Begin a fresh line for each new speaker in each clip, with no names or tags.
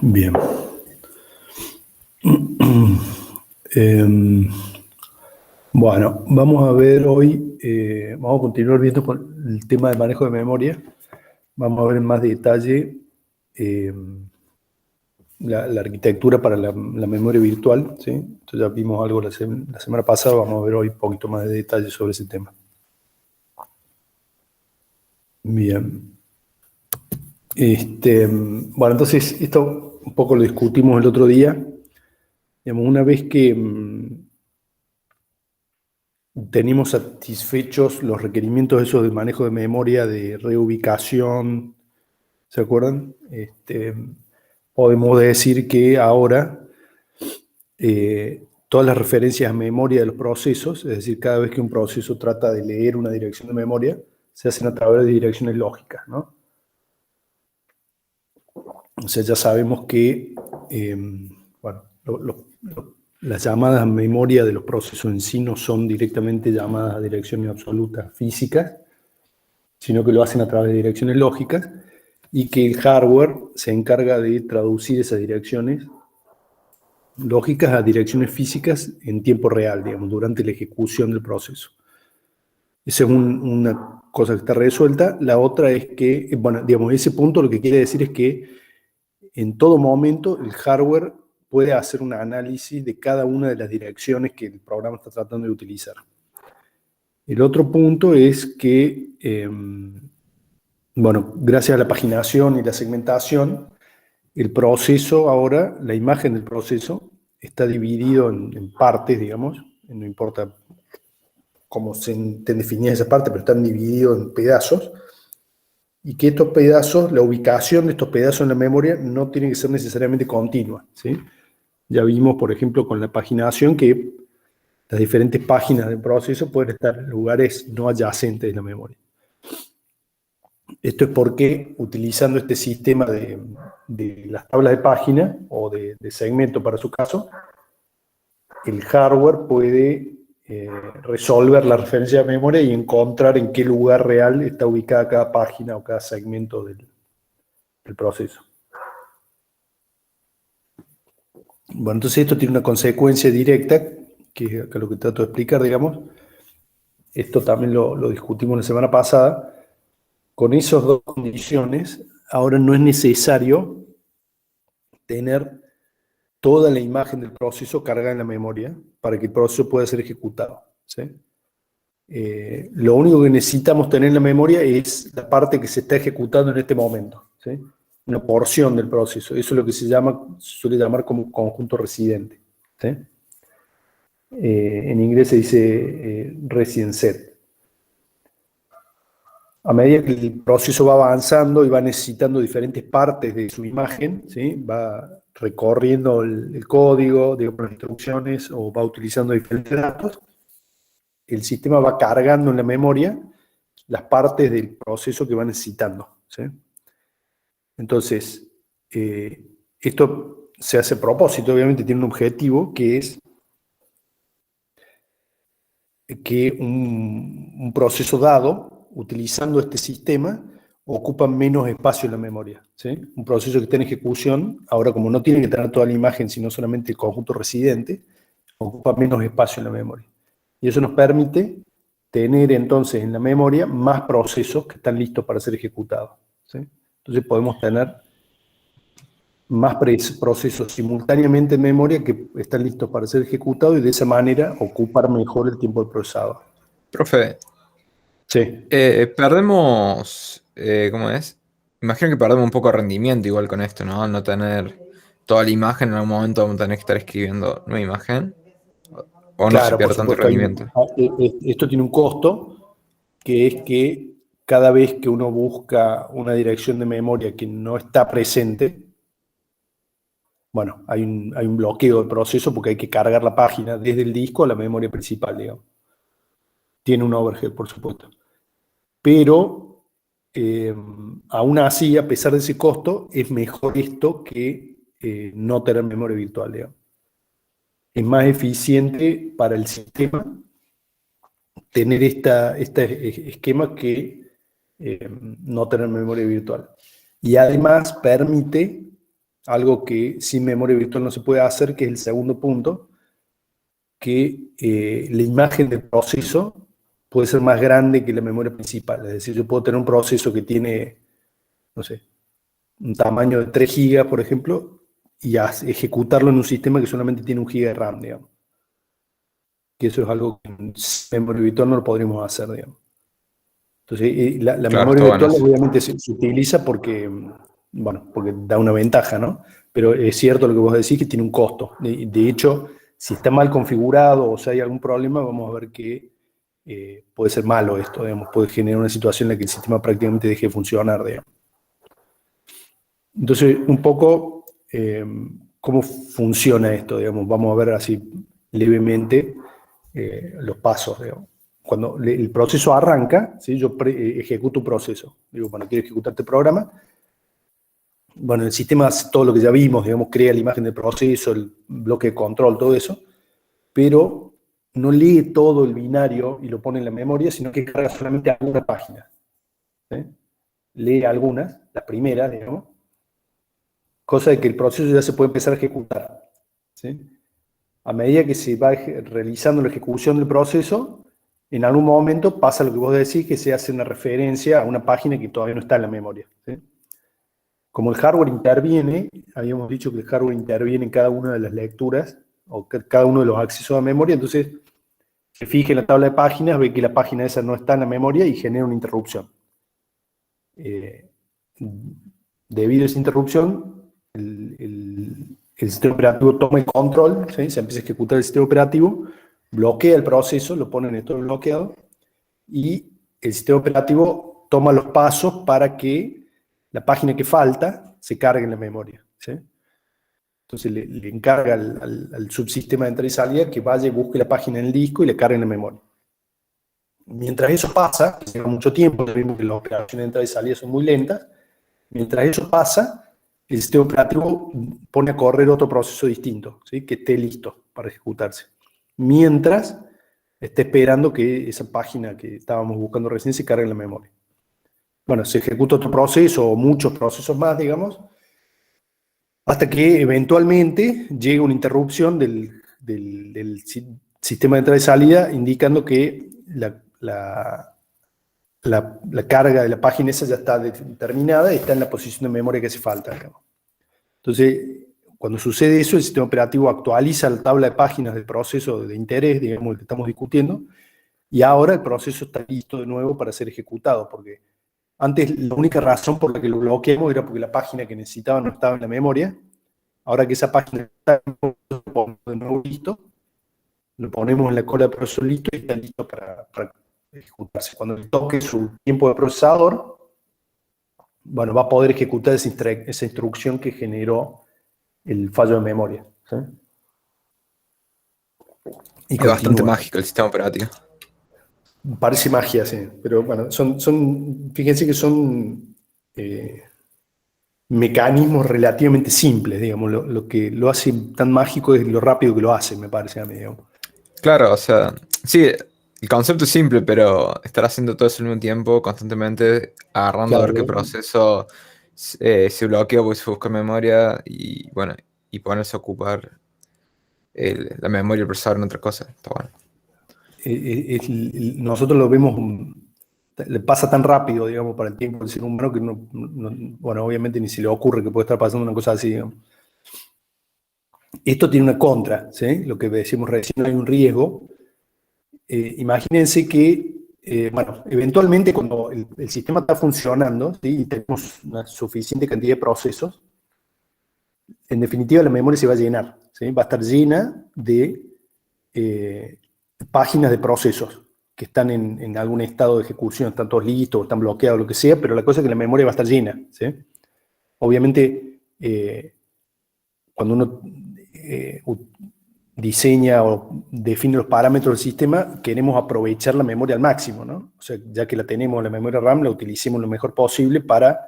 Bien. Bueno, vamos a ver hoy, vamos a continuar viendo con el tema de manejo de memoria. Vamos a ver en más detalle la arquitectura para la memoria virtual, ¿sí? Entonces ya vimos algo la semana pasada, vamos a ver hoy un poquito más de detalle sobre ese tema. Bien. Bueno, entonces esto un poco lo discutimos el otro día. Digamos, una vez que tenemos satisfechos los requerimientos esos de manejo de memoria, de reubicación, ¿se acuerdan? Podemos decir que ahora todas las referencias a memoria de los procesos, es decir, cada vez que un proceso trata de leer una dirección de memoria, se hacen a través de direcciones lógicas, ¿no? O sea, ya sabemos que bueno, las llamadas a memoria de los procesos en sí no son directamente llamadas a direcciones absolutas físicas, sino que lo hacen a través de direcciones lógicas, y que el hardware se encarga de traducir esas direcciones lógicas a direcciones físicas en tiempo real, digamos, durante la ejecución del proceso. Esa es una cosa que está resuelta. La otra es que, bueno, digamos, ese punto lo que quiere decir es que en todo momento el hardware puede hacer un análisis de cada una de las direcciones que el programa está tratando de utilizar. El otro punto es que, bueno, gracias a la paginación y la segmentación, el proceso ahora, la imagen del proceso, está dividido en partes, digamos, no importa cómo se definía esa parte, pero están divididos en pedazos, y que estos pedazos, la ubicación de estos pedazos en la memoria no tiene que ser necesariamente continua, ¿sí? Ya vimos, por ejemplo, con la paginación que las diferentes páginas del proceso pueden estar en lugares no adyacentes de la memoria. Esto es porque, utilizando este sistema de las tablas de página o de segmento para su caso, el hardware puede resolver la referencia de memoria y encontrar en qué lugar real está ubicada cada página o cada segmento del proceso. Bueno, entonces esto tiene una consecuencia directa, que es acá lo que trato de explicar, digamos. Esto también lo discutimos la semana pasada. Con esas dos condiciones, ahora no es necesario tener toda la imagen del proceso cargada en la memoria para que el proceso pueda ser ejecutado, ¿sí? Lo único que necesitamos tener en la memoria es la parte que se está ejecutando en este momento, ¿sí? Una porción del proceso. Eso es lo que se suele llamar como conjunto residente, ¿sí? En inglés se dice resident set. A medida que el proceso va avanzando y va necesitando diferentes partes de su imagen, ¿sí? Va recorriendo el código, digamos, las instrucciones, o va utilizando diferentes datos, el sistema va cargando en la memoria las partes del proceso que va necesitando, ¿sí? Entonces, esto se hace a propósito, obviamente tiene un objetivo, que es que un proceso dado, utilizando este sistema, ocupa menos espacio en la memoria, ¿sí? Un proceso que está en ejecución, ahora como no tiene que tener toda la imagen, sino solamente el conjunto residente, ocupa menos espacio en la memoria. Y eso nos permite tener entonces en la memoria más procesos que están listos para ser ejecutados, ¿sí? Entonces podemos tener más procesos simultáneamente en memoria que están listos para ser ejecutados, y de esa manera ocupar mejor el tiempo del procesador.
Profe,
Sí.
perdemos, ¿cómo es? Imagino que perdemos un poco de rendimiento igual con esto, ¿no? Al no tener toda la imagen, en algún momento vamos a tener que estar escribiendo nueva imagen, o no se
Claro, por
pierde tanto
supuesto,
rendimiento.
esto tiene un costo, que es que cada vez que uno busca una dirección de memoria que no está presente, bueno, hay un bloqueo del proceso porque hay que cargar la página desde el disco a la memoria principal, digamos. Tiene un overhead, por supuesto. Pero, aún así, a pesar de ese costo, es mejor esto que no tener memoria virtual, digamos. Es más eficiente para el sistema tener este esquema que no tener memoria virtual. Y además permite algo que sin memoria virtual no se puede hacer, que es el segundo punto, que la imagen del proceso puede ser más grande que la memoria principal. Es decir, yo puedo tener un proceso que tiene, no sé, un tamaño de 3 gigas, por ejemplo, y ejecutarlo en un sistema que solamente tiene 1 giga de RAM, digamos. Que eso es algo que en memoria virtual no lo podríamos hacer, digamos. Entonces, la
Claro,
memoria
está bueno
virtual
eso.
obviamente se utiliza porque, bueno, porque da una ventaja, ¿no? Pero es cierto lo que vos decís, que tiene un costo. De hecho, si está mal configurado o si hay algún problema, vamos a ver que puede ser malo esto, digamos, puede generar una situación en la que el sistema prácticamente deje de funcionar, digamos. Entonces, un poco, ¿cómo funciona esto? Digamos, vamos a ver así levemente los pasos, digamos. Cuando el proceso arranca, ¿sí? Yo ejecuto un proceso. Digo, bueno, quiero ejecutar este programa. Bueno, el sistema hace todo lo que ya vimos, digamos, crea la imagen del proceso, el bloque de control, todo eso, pero no lee todo el binario y lo pone en la memoria, sino que carga solamente algunas páginas. ¿Sí? Lee algunas, las primeras, digamos, cosa de que el proceso ya se puede empezar a ejecutar. ¿Sí? A medida que se va realizando la ejecución del proceso, en algún momento pasa lo que vos decís, que se hace una referencia a una página que todavía no está en la memoria. ¿Sí? Como el hardware interviene, habíamos dicho que el hardware interviene en cada una de las lecturas, o cada uno de los accesos a memoria, entonces se fija en la tabla de páginas, ve que la página esa no está en la memoria y genera una interrupción. Debido a esa interrupción, el sistema operativo toma el control, ¿sí? Se empieza a ejecutar el sistema operativo, bloquea el proceso, lo pone en estado bloqueado, y el sistema operativo toma los pasos para que la página que falta se cargue en la memoria. ¿Sí? Entonces le encarga al subsistema de entrada y salida que vaya y busque la página en el disco y le cargue en la memoria. Mientras eso pasa, que lleva mucho tiempo, vimos que las operaciones de entrada y salida son muy lentas, mientras eso pasa, el sistema operativo pone a correr otro proceso distinto, ¿sí? Que esté listo para ejecutarse. Mientras está esperando que esa página que estábamos buscando recién se cargue en la memoria. Bueno, se ejecuta otro proceso o muchos procesos más, digamos, hasta que eventualmente llega una interrupción del sistema de entrada y salida indicando que la carga de la página esa ya está determinada y está en la posición de memoria que hace falta, digamos. Entonces, cuando sucede eso, el sistema operativo actualiza la tabla de páginas del proceso de interés, digamos, el que estamos discutiendo, y ahora el proceso está listo de nuevo para ser ejecutado, porque antes la única razón por la que lo bloqueamos era porque la página que necesitaba no estaba en la memoria. Ahora que esa página está de nuevo listo, lo ponemos en la cola de proceso listo y está listo para ejecutarse. Cuando le toque su tiempo de procesador, bueno, va a poder ejecutar esa instrucción que generó el fallo de memoria. ¿Sí? Y
Es bastante
continúa.
mágico el sistema operativo.
Parece magia, sí. Pero bueno, fíjense que son mecanismos relativamente simples, digamos. Lo que lo hace tan mágico es lo rápido que lo hace, me parece a mí, digamos.
Claro, o sea, sí, el concepto es simple, pero estar haciendo todo eso al mismo tiempo, constantemente agarrando a ver qué
Claro,
proceso se bloquea porque se busca memoria y bueno, y ponerse a ocupar la memoria y el procesador en otra cosa. Está bueno.
nosotros lo vemos, le pasa tan rápido, digamos, para el tiempo del ser humano que bueno, obviamente ni se le ocurre que puede estar pasando una cosa así, digamos. Esto tiene una contra, ¿sí? Lo que decimos recién, hay un riesgo. Imagínense que, bueno, eventualmente cuando el sistema está funcionando, ¿sí? Y tenemos una suficiente cantidad de procesos, en definitiva la memoria se va a llenar, ¿sí? Va a estar llena de páginas de procesos que están en algún estado de ejecución, están todos listos, están bloqueados, lo que sea, pero la cosa es que la memoria va a estar llena, ¿sí? Obviamente, cuando uno diseña o define los parámetros del sistema, queremos aprovechar la memoria al máximo, ¿no? O sea, ya que la tenemos, la memoria RAM, la utilicemos lo mejor posible para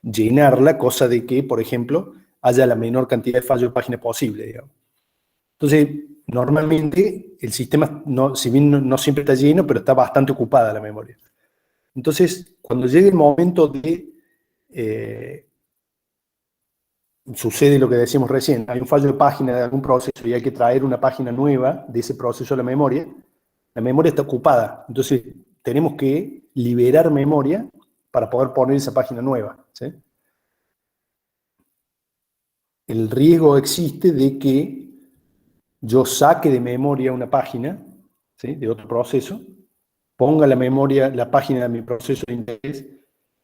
llenarla, cosa de que, por ejemplo, haya la menor cantidad de fallos de página posible, digamos. Entonces, normalmente el sistema, si bien no siempre está lleno, pero está bastante ocupada la memoria. Entonces, cuando llegue el momento de sucede lo que decíamos recién, hay un fallo de página de algún proceso y hay que traer una página nueva de ese proceso a la memoria está ocupada, entonces tenemos que liberar memoria para poder poner esa página nueva, ¿sí? El riesgo existe de que yo saque de memoria una página, ¿sí?, de otro proceso, ponga la página de mi proceso de interés,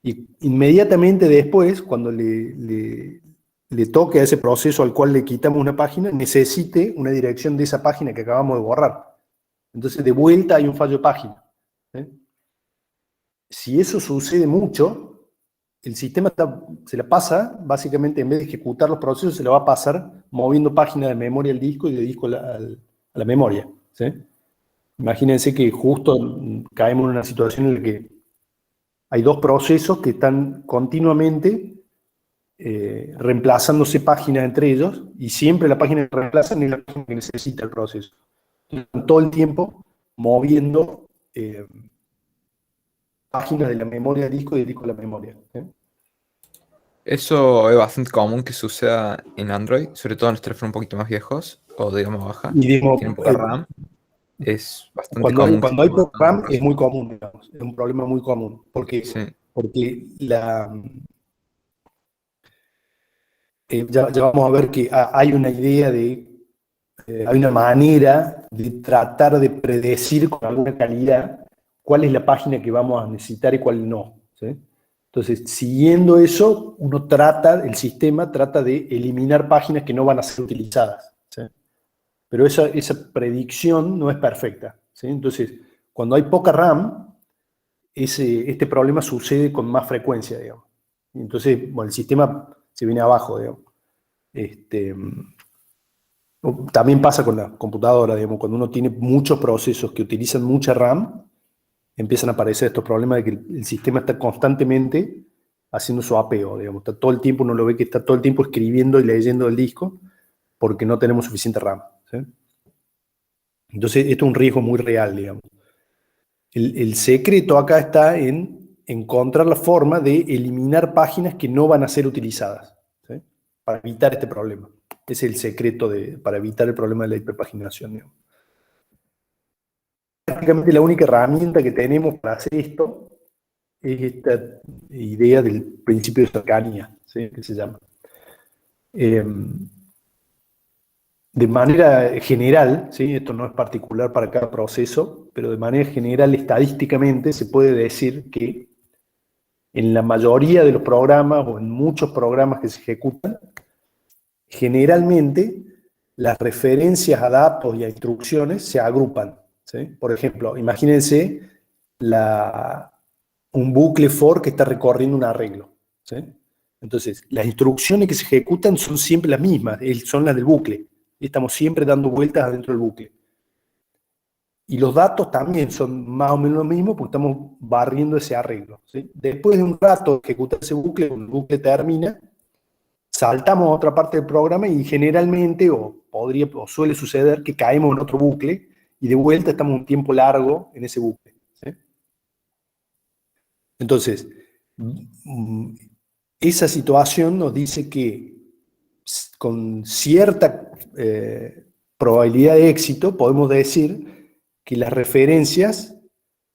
y inmediatamente después, cuando le toque a ese proceso al cual le quitamos una página, necesite una dirección de esa página que acabamos de borrar. Entonces, de vuelta hay un fallo de página, ¿sí? Si eso sucede mucho, el sistema se la pasa, básicamente, en vez de ejecutar los procesos, se la va a pasar moviendo páginas de memoria al disco y de disco a la memoria, ¿sí? Imagínense que justo caemos en una situación en la que hay dos procesos que están continuamente reemplazándose páginas entre ellos, y siempre la página que reemplazan es la página que necesita el proceso. Están todo el tiempo moviendo páginas de la memoria al disco y del disco a la memoria, ¿sí?
Eso es bastante común que suceda en Android, sobre todo en los teléfonos un poquito más viejos o de gama baja,
Y
que
digo,
tienen poca RAM. Es bastante común que
cuando hay
estén
poco
matando
RAM es
procesos.
muy común, digamos, es un problema muy común,
Sí,
porque ya vamos a ver que hay una idea hay una manera de tratar de predecir con alguna calidad cuál es la página que vamos a necesitar y cuál no, ¿sí? Entonces, siguiendo eso, el sistema trata de eliminar páginas que no van a ser utilizadas, ¿sí? Pero esa predicción no es perfecta, ¿sí? Entonces, cuando hay poca RAM, este problema sucede con más frecuencia, digamos. Entonces, bueno, el sistema se viene abajo, digamos. También pasa con la computadora, digamos, cuando uno tiene muchos procesos que utilizan mucha RAM, empiezan a aparecer estos problemas de que el sistema está constantemente haciendo su apeo, digamos, está todo el tiempo, uno lo ve que está todo el tiempo escribiendo y leyendo el disco porque no tenemos suficiente RAM, ¿sí? Entonces, esto es un riesgo muy real, digamos. El secreto acá está en encontrar la forma de eliminar páginas que no van a ser utilizadas, ¿sí?, para evitar este problema. Ese es el secreto para evitar el problema de la hiperpaginación, digamos. Prácticamente la única herramienta que tenemos para hacer esto es esta idea del principio de cercanía, ¿sí?, que se llama. De manera general, ¿sí?, esto no es particular para cada proceso, pero de manera general, estadísticamente, se puede decir que en la mayoría de los programas o en muchos programas que se ejecutan, generalmente las referencias a datos y a instrucciones se agrupan, ¿sí? Por ejemplo, imagínense un bucle for que está recorriendo un arreglo, ¿sí? Entonces, las instrucciones que se ejecutan son siempre las mismas, son las del bucle. Estamos siempre dando vueltas adentro del bucle. Y los datos también son más o menos lo mismo porque estamos barriendo ese arreglo, ¿sí? Después de un rato de ejecutar ese bucle, cuando el bucle termina, saltamos a otra parte del programa y generalmente, o suele suceder, que caemos en otro bucle y de vuelta estamos un tiempo largo en ese bucle, ¿sí? Entonces, esa situación nos dice que con cierta probabilidad de éxito podemos decir que las referencias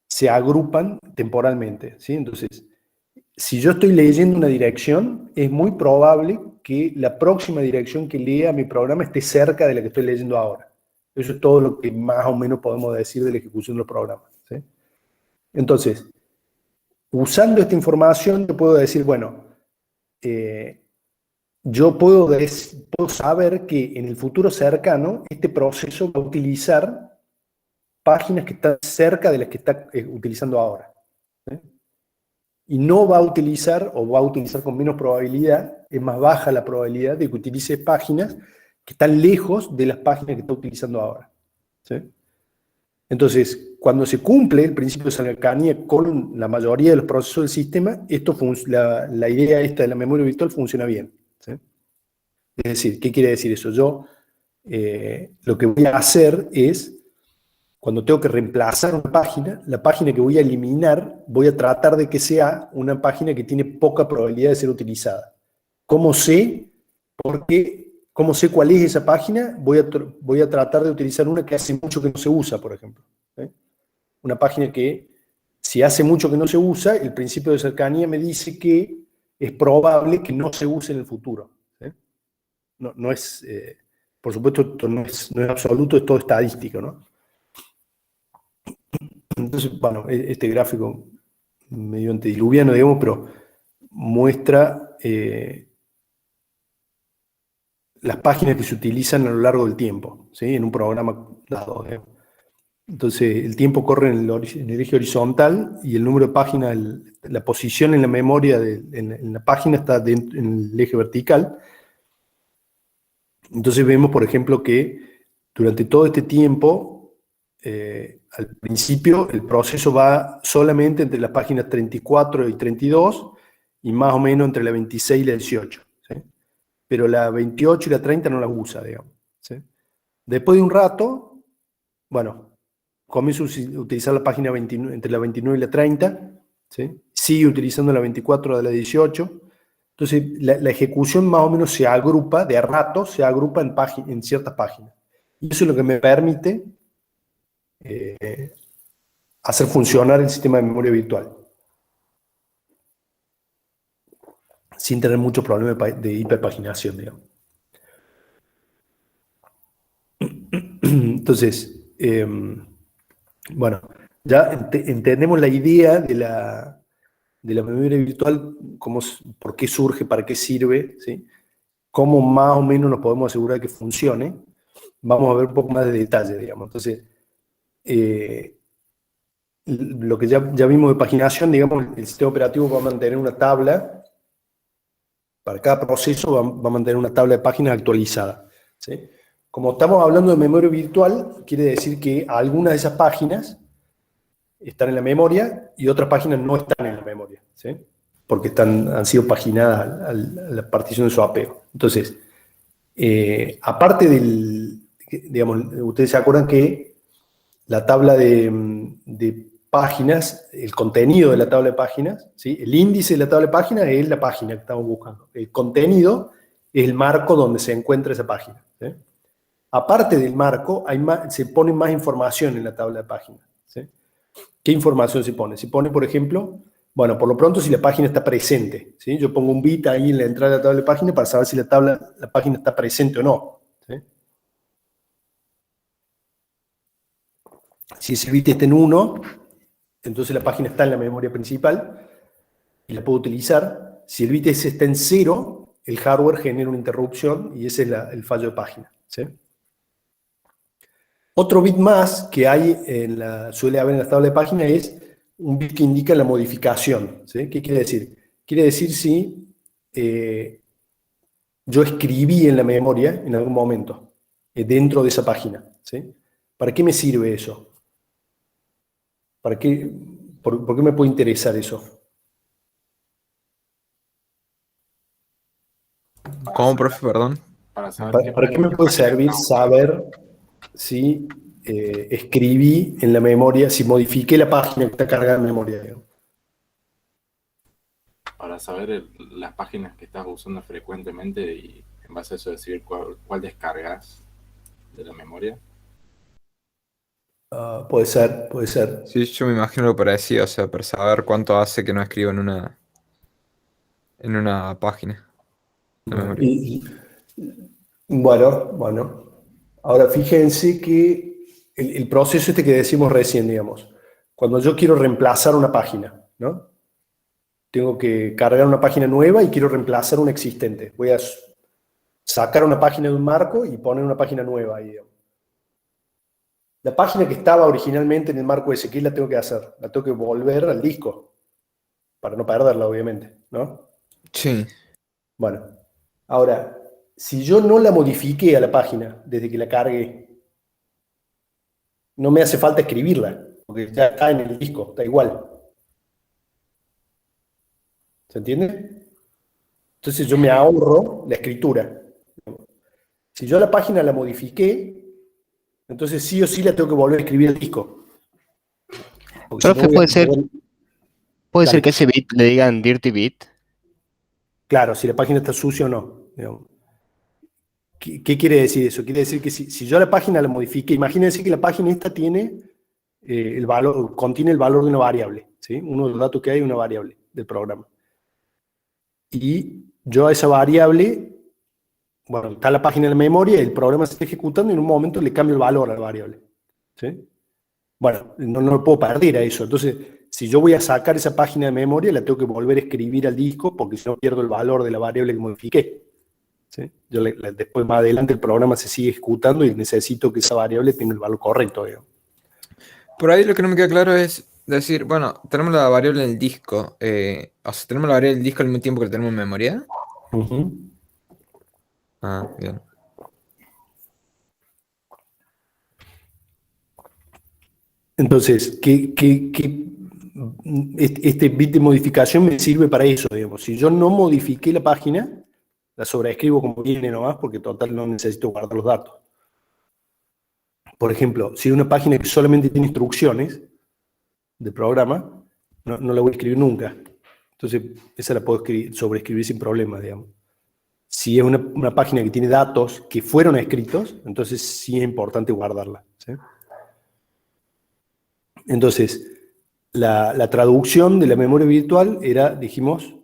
se agrupan temporalmente, ¿sí? Entonces, si yo estoy leyendo una dirección, es muy probable que la próxima dirección que lea mi programa esté cerca de la que estoy leyendo ahora. Eso es todo lo que más o menos podemos decir de la ejecución de los programas, ¿sí? Entonces, usando esta información, yo puedo decir, bueno, yo puedo saber que en el futuro cercano este proceso va a utilizar páginas que están cerca de las que está utilizando ahora, ¿sí? Y no va a utilizar, o va a utilizar con menos probabilidad, es más baja la probabilidad de que utilice páginas que están lejos de las páginas que está utilizando ahora, ¿sí? Entonces, cuando se cumple el principio de cercanía con la mayoría de los procesos del sistema, la idea esta de la memoria virtual funciona bien, ¿sí? Es decir, ¿qué quiere decir eso? Yo lo que voy a hacer es, cuando tengo que reemplazar una página, la página que voy a eliminar, voy a tratar de que sea una página que tiene poca probabilidad de ser utilizada. ¿Cómo sé? Porque la página que voy a eliminar, voy a tratar de que sea una página que tiene poca probabilidad de ser utilizada. ¿Sí? Entonces, cuando se cumple el principio de cercanía con la mayoría de los procesos del sistema, esto funciona bien, ¿sí? Es decir, ¿qué quiere decir eso? Yo lo que voy a hacer es, cuando tengo que reemplazar una página, la página que voy a eliminar, voy a tratar de que sea una página que tiene poca probabilidad de ser utilizada. Porque, ¿cómo sé cuál es esa página? Voy a tratar de utilizar una que hace mucho que no se usa, por ejemplo. Una página que, si hace mucho que no se usa, el principio de cercanía me dice que es probable que no se use en el futuro. No es, por supuesto, esto no es absoluto, es todo estadístico, ¿no? Entonces, bueno, este gráfico medio antediluviano, digamos, pero muestra las páginas que se utilizan a lo largo del tiempo, ¿sí? En un programa dado. Entonces, el tiempo corre en el eje horizontal y el número de páginas, la posición en la memoria en la página está en el eje vertical. Entonces vemos, por ejemplo, que durante todo este tiempo, al principio, el proceso va solamente entre las páginas 34 y 32 y más o menos entre la 26 y la 18. ¿Sí? Pero la 28 y la 30 no las usa, digamos. ¿Sí? Después de un rato, bueno, comienzo a utilizar la página 29, entre la 29 y la 30, ¿sí? Sigue utilizando la 24 de la 18. Entonces, la ejecución más o menos se agrupa, de a rato, se agrupa en ciertas páginas. Y eso es lo que me permite hacer funcionar el sistema de memoria virtual, sin tener muchos problemas de hiperpaginación, digamos. Entonces, bueno, ya entendemos la idea de la memoria virtual, por qué surge, para qué sirve, ¿sí? Cómo más o menos nos podemos asegurar que funcione. Vamos a ver un poco más de detalle, digamos. Entonces, lo que ya vimos de paginación, digamos, el sistema operativo va a mantener una tabla, para cada proceso va a mantener una tabla de páginas actualizada, ¿sí? Como estamos hablando de memoria virtual, quiere decir que algunas de esas páginas están en la memoria y otras páginas no están en la memoria, ¿sí? Porque han sido paginadas a la partición de su apego. Entonces, aparte digamos, ustedes se acuerdan que la tabla de páginas, el contenido de la tabla de páginas, ¿sí? El índice de la tabla de páginas es la página que estamos buscando. El contenido es el marco donde se encuentra esa página, ¿sí? Aparte del marco, se pone más información en la tabla de páginas, ¿sí? ¿Qué información se pone? Se pone, por ejemplo, bueno, por lo pronto si la página está presente, ¿sí? Yo pongo un bit ahí en la entrada de la tabla de página para saber si la página está presente o no, ¿sí? Si ese bit está en 1, entonces la página está en la memoria principal y la puedo utilizar. Si el bit está en 0, el hardware genera una interrupción y ese es el fallo de página, ¿sí? Otro bit más que suele haber en la tabla de página es un bit que indica la modificación, ¿sí? ¿Qué quiere decir? Quiere decir si yo escribí en la memoria en algún momento, dentro de esa página, ¿sí? ¿Para qué me sirve eso? ¿Por qué me puede interesar eso?
¿Cómo, profe? Perdón.
¿Para qué me puede servir saber si escribí en la memoria, si modifiqué la página que está cargada en memoria, digamos?
Para saber las páginas que estás usando frecuentemente y en base a eso decidir cuál descargas de la memoria.
Puede ser, puede ser.
Sí, yo me imagino lo parecido, o sea, para saber cuánto hace que no escribo en una página de
Bueno,
memoria.
bueno. Ahora fíjense que el proceso este que decimos recién, digamos, cuando yo quiero reemplazar una página, ¿no? Tengo que cargar una página nueva y quiero reemplazar una existente. Voy a sacar una página de un marco y poner una página nueva ahí, digamos. La página que estaba originalmente en el marco ese, ¿qué la tengo que hacer? La tengo que volver al disco, para no perderla, obviamente, ¿no?
Sí.
Bueno, ahora, si yo no la modifiqué a la página desde que la cargué, no me hace falta escribirla, porque ya está en el disco, está igual. ¿Se entiende? Entonces yo me ahorro la escritura. Si yo la página la modifiqué, entonces sí o sí la tengo que volver a escribir al disco. Porque si no
Profe,
voy a
puede ser
Dale.
que ese bit le digan dirty bit.
Claro, si la página está sucia o no, digamos. ¿Qué quiere decir eso? Quiere decir que si yo la página la modifique, imagínense que la página esta tiene el valor, contiene el valor de una variable, ¿sí? Uno de los datos que hay es una variable del programa. Y yo a esa variable, bueno, está la página en la memoria, el programa se está ejecutando y en un momento le cambio el valor a la variable, ¿sí? Bueno, no lo puedo perder a eso. Entonces, si yo voy a sacar esa página de memoria, la tengo que volver a escribir al disco porque si no pierdo el valor de la variable que modifiqué, ¿sí? Después más adelante el programa se sigue ejecutando y necesito que esa variable tenga el valor correcto, digamos.
Por ahí lo que no me queda claro es decir, bueno, tenemos la variable en el disco, o sea, tenemos la variable en el disco al mismo tiempo que la tenemos en memoria. Ah, bien.
Entonces, este bit de modificación me sirve para eso, digamos. Si yo no modifiqué la página, la sobreescribo como viene nomás, porque total no necesito guardar los datos. Por ejemplo, si es una página que solamente tiene instrucciones de programa, no la voy a escribir nunca. Entonces, esa la puedo sobreescribir sin problema, digamos. Si es una página que tiene datos que fueron escritos, entonces sí es importante guardarla, ¿sí? Entonces, la traducción de la memoria virtual era, dijimos,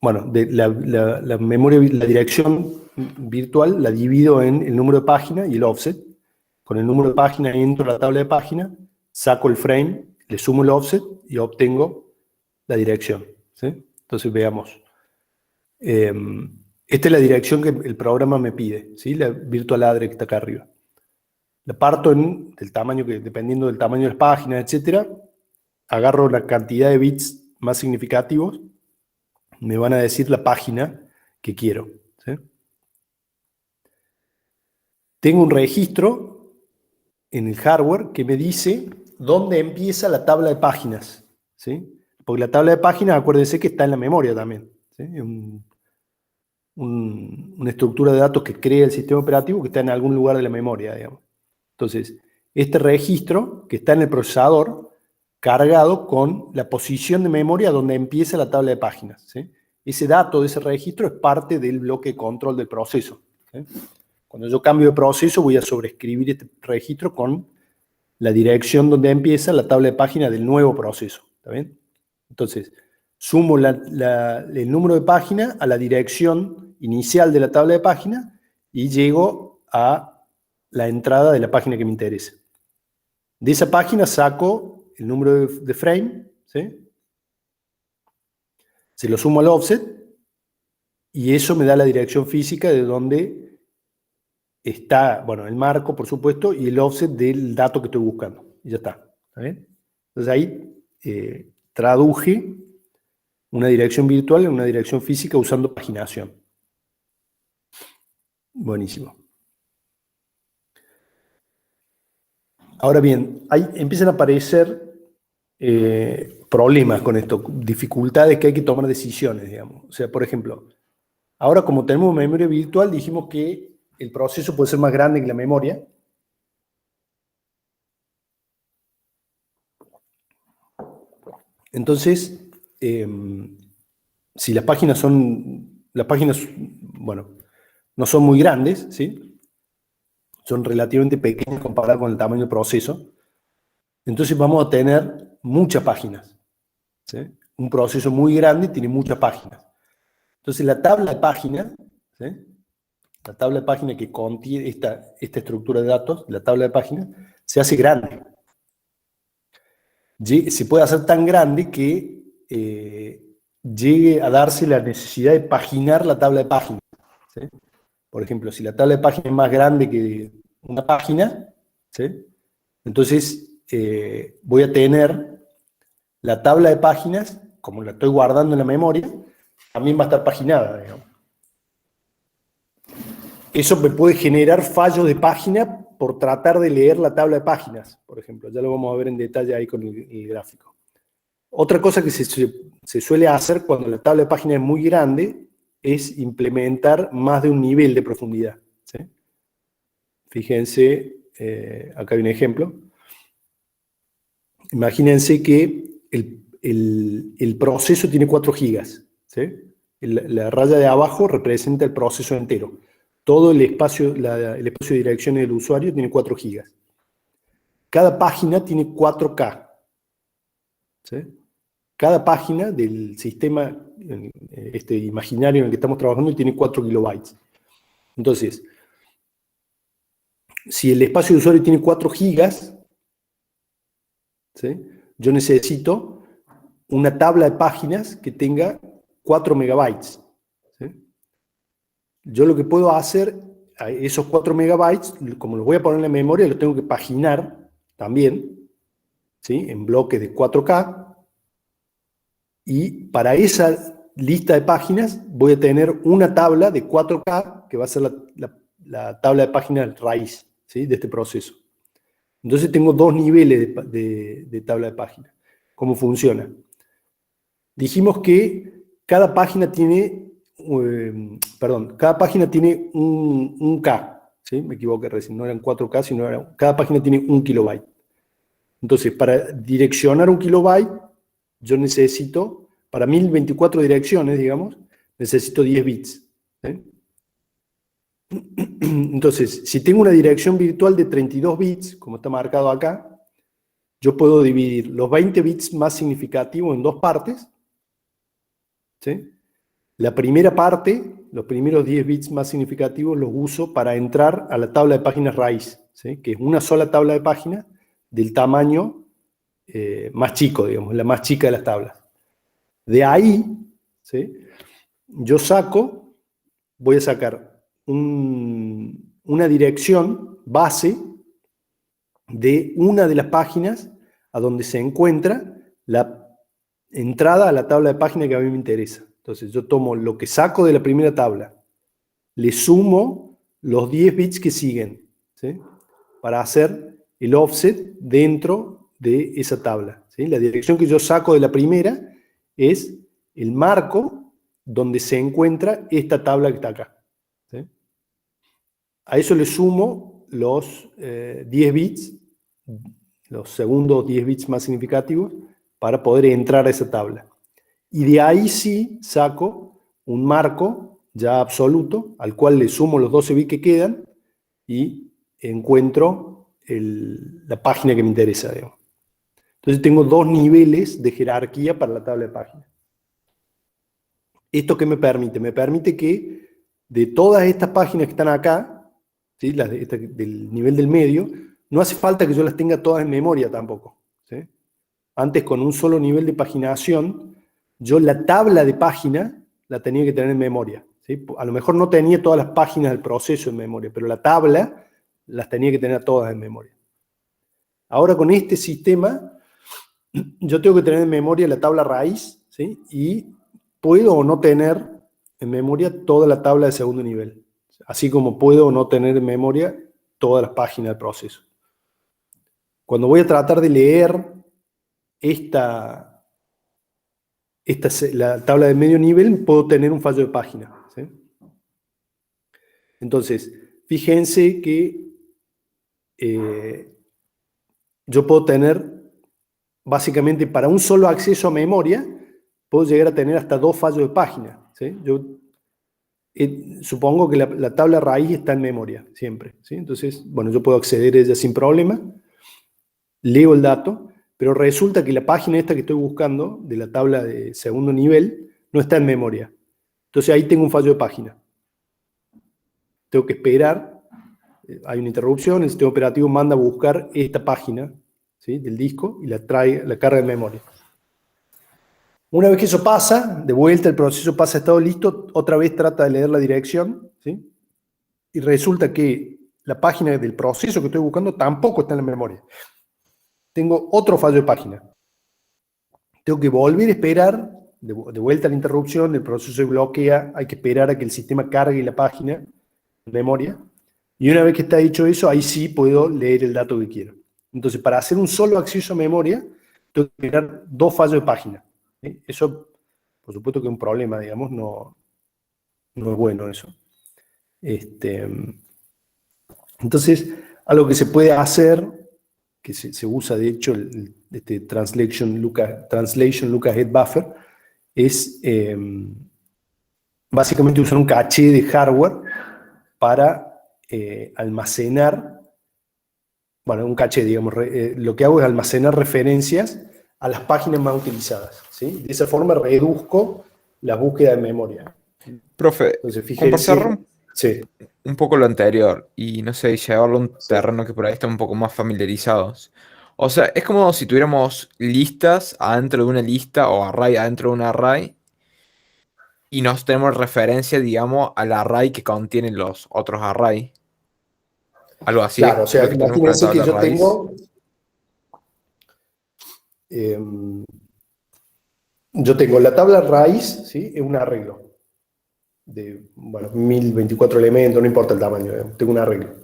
bueno, la memoria, la dirección virtual la divido en el número de página y el offset. Con el número de página entro a la tabla de página, saco el frame, le sumo el offset y obtengo la dirección, ¿sí? Entonces veamos. Esta es la dirección que el programa me pide, ¿sí? La virtual address que está acá arriba. La parto del tamaño dependiendo del tamaño de las páginas, etc. Agarro la cantidad de bits más significativos, me van a decir la página que quiero, ¿sí? Tengo un registro en el hardware que me dice dónde empieza la tabla de páginas, ¿sí? Porque la tabla de páginas, acuérdense que está en la memoria también, ¿sí? Una estructura de datos que crea el sistema operativo que está en algún lugar de la memoria, digamos. Entonces, este registro que está en el procesador, cargado con la posición de memoria donde empieza la tabla de páginas, ¿sí? Ese dato de ese registro es parte del bloque de control del proceso, ¿sí? Cuando yo cambio de proceso, voy a sobreescribir este registro con la dirección donde empieza la tabla de página del nuevo proceso, ¿está bien? Entonces, sumo el número de página a la dirección inicial de la tabla de página y llego a la entrada de la página que me interesa. De esa página saco el número de frame, ¿sí? Se lo sumo al offset y eso me da la dirección física de donde está, bueno, el marco, por supuesto, y el offset del dato que estoy buscando. Y ya está. ¿Está bien? Entonces ahí traduje una dirección virtual en una dirección física usando paginación. Buenísimo. Ahora bien, ahí empiezan a aparecer problemas con esto, dificultades que hay que tomar decisiones, digamos. O sea, por ejemplo, ahora como tenemos memoria virtual, dijimos que el proceso puede ser más grande que la memoria. Entonces, si las páginas bueno, no son muy grandes, ¿sí? Son relativamente pequeñas comparadas con el tamaño del proceso, entonces vamos a tener muchas páginas, ¿sí? Un proceso muy grande tiene muchas páginas. Entonces la tabla de páginas, ¿sí? La tabla de páginas que contiene esta estructura de datos, la tabla de páginas, se hace grande. Se puede hacer tan grande que llegue a darse la necesidad de paginar la tabla de páginas, ¿sí? Por ejemplo, si la tabla de páginas es más grande que una página, ¿sí? Entonces voy a tener la tabla de páginas, como la estoy guardando en la memoria, también va a estar paginada, digamos. Eso me puede generar fallos de página por tratar de leer la tabla de páginas, por ejemplo. Ya lo vamos a ver en detalle ahí con el gráfico. Otra cosa que se suele hacer cuando la tabla de páginas es muy grande es implementar más de un nivel de profundidad, ¿sí? Fíjense, acá hay un ejemplo. Imagínense que el proceso tiene 4 gigas, ¿sí? La raya de abajo representa el proceso entero. todo el espacio de direcciones del usuario tiene 4 gigas. Cada página tiene 4K. ¿Sí? Cada página del sistema imaginario en el que estamos trabajando tiene 4 kilobytes. Entonces, si el espacio de usuario tiene 4 gigas, ¿sí? Yo necesito una tabla de páginas que tenga 4 megabytes. ¿Sí? Yo lo que puedo hacer, esos 4 megabytes, como los voy a poner en la memoria, los tengo que paginar también, ¿sí? En bloques de 4K, y para esa lista de páginas voy a tener una tabla de 4K, que va a ser la tabla de páginas raíz, ¿sí? De este proceso. Entonces tengo 2 niveles de tabla de páginas. ¿Cómo funciona? Dijimos que cada página tiene, cada página tiene un K, ¿sí? Me equivoqué recién, no eran 4K, sino cada página tiene 1 kilobyte. Entonces, para direccionar 1 kilobyte, yo necesito, para 1024 direcciones, digamos, necesito 10 bits. ¿Sí? Entonces, si tengo una dirección virtual de 32 bits, como está marcado acá, yo puedo dividir los 20 bits más significativos en 2 partes. ¿Sí? La primera parte, los primeros 10 bits más significativos, los uso para entrar a la tabla de páginas raíz, ¿sí? Que es una sola tabla de páginas del tamaño más chico, digamos, la más chica de las tablas. De ahí, ¿sí? Yo voy a sacar una dirección base de una de las páginas a donde se encuentra la entrada a la tabla de páginas que a mí me interesa. Entonces yo tomo lo que saco de la primera tabla, le sumo los 10 bits que siguen, ¿sí? Para hacer el offset dentro de esa tabla, ¿sí? La dirección que yo saco de la primera es el marco donde se encuentra esta tabla que está acá, ¿sí? A eso le sumo los 10 bits, los segundos 10 bits más significativos, para poder entrar a esa tabla. Y de ahí sí saco un marco ya absoluto, al cual le sumo los 12 bits que quedan y encuentro la página que me interesa, digamos. Entonces tengo 2 niveles de jerarquía para la tabla de páginas. ¿Esto qué me permite? Me permite que de todas estas páginas que están acá, ¿sí? Las del nivel del medio, no hace falta que yo las tenga todas en memoria tampoco, ¿sí? Antes, con un solo nivel de paginación, yo la tabla de página la tenía que tener en memoria, ¿sí? A lo mejor no tenía todas las páginas del proceso en memoria, pero la tabla las tenía que tener todas en memoria. Ahora, con este sistema, yo tengo que tener en memoria la tabla raíz, ¿sí? Y puedo o no tener en memoria toda la tabla de segundo nivel, así como puedo o no tener en memoria todas las páginas del proceso. Cuando voy a tratar de leer la tabla de medio nivel, puedo tener un fallo de página, ¿sí? Entonces, fíjense que yo puedo tener, básicamente, para un solo acceso a memoria, puedo llegar a tener hasta 2 fallos de página, ¿sí? Yo supongo que la tabla raíz está en memoria, siempre, ¿sí? Entonces, bueno, yo puedo acceder a ella sin problema, leo el dato, pero resulta que la página esta que estoy buscando, de la tabla de segundo nivel, no está en memoria. Entonces ahí tengo un fallo de página. Tengo que esperar, hay una interrupción, el sistema operativo manda a buscar esta página, ¿sí? Del disco y la carga en memoria. Una vez que eso pasa, de vuelta el proceso pasa a estado listo, otra vez trata de leer la dirección, ¿sí? Y resulta que la página del proceso que estoy buscando tampoco está en la memoria. Tengo otro fallo de página. Tengo que volver a esperar, de vuelta a la interrupción, el proceso se bloquea, hay que esperar a que el sistema cargue la página en memoria, y una vez que está hecho eso, ahí sí puedo leer el dato que quiero. Entonces, para hacer un solo acceso a memoria, tengo que esperar 2 fallos de página, ¿sí? Eso, por supuesto que es un problema, digamos, no es bueno eso. Entonces, algo que se puede hacer, que se usa de hecho este Translation Lookahead Buffer, es básicamente usar un caché de hardware para almacenar, bueno, un caché, digamos, lo que hago es almacenar referencias a las páginas más utilizadas, ¿sí? De esa forma reduzco la búsqueda de memoria.
Profe,
Entonces,
como para cerrar
fíjense, sí,
un poco lo anterior y no sé, llevarlo a un
sí.
terreno que por ahí están un poco más familiarizados. O sea, es como si tuviéramos listas adentro de una lista o array adentro de un array y nos tenemos referencia, digamos, al array que contienen los otros array. Algo así es
Claro, o sea,
lo que tenemos con la
imagínense que
tabla
yo
raíz.
eh, yo tengo la tabla raíz, ¿sí? Es un arreglo de, bueno, 1024 elementos, no importa el tamaño, tengo un arreglo.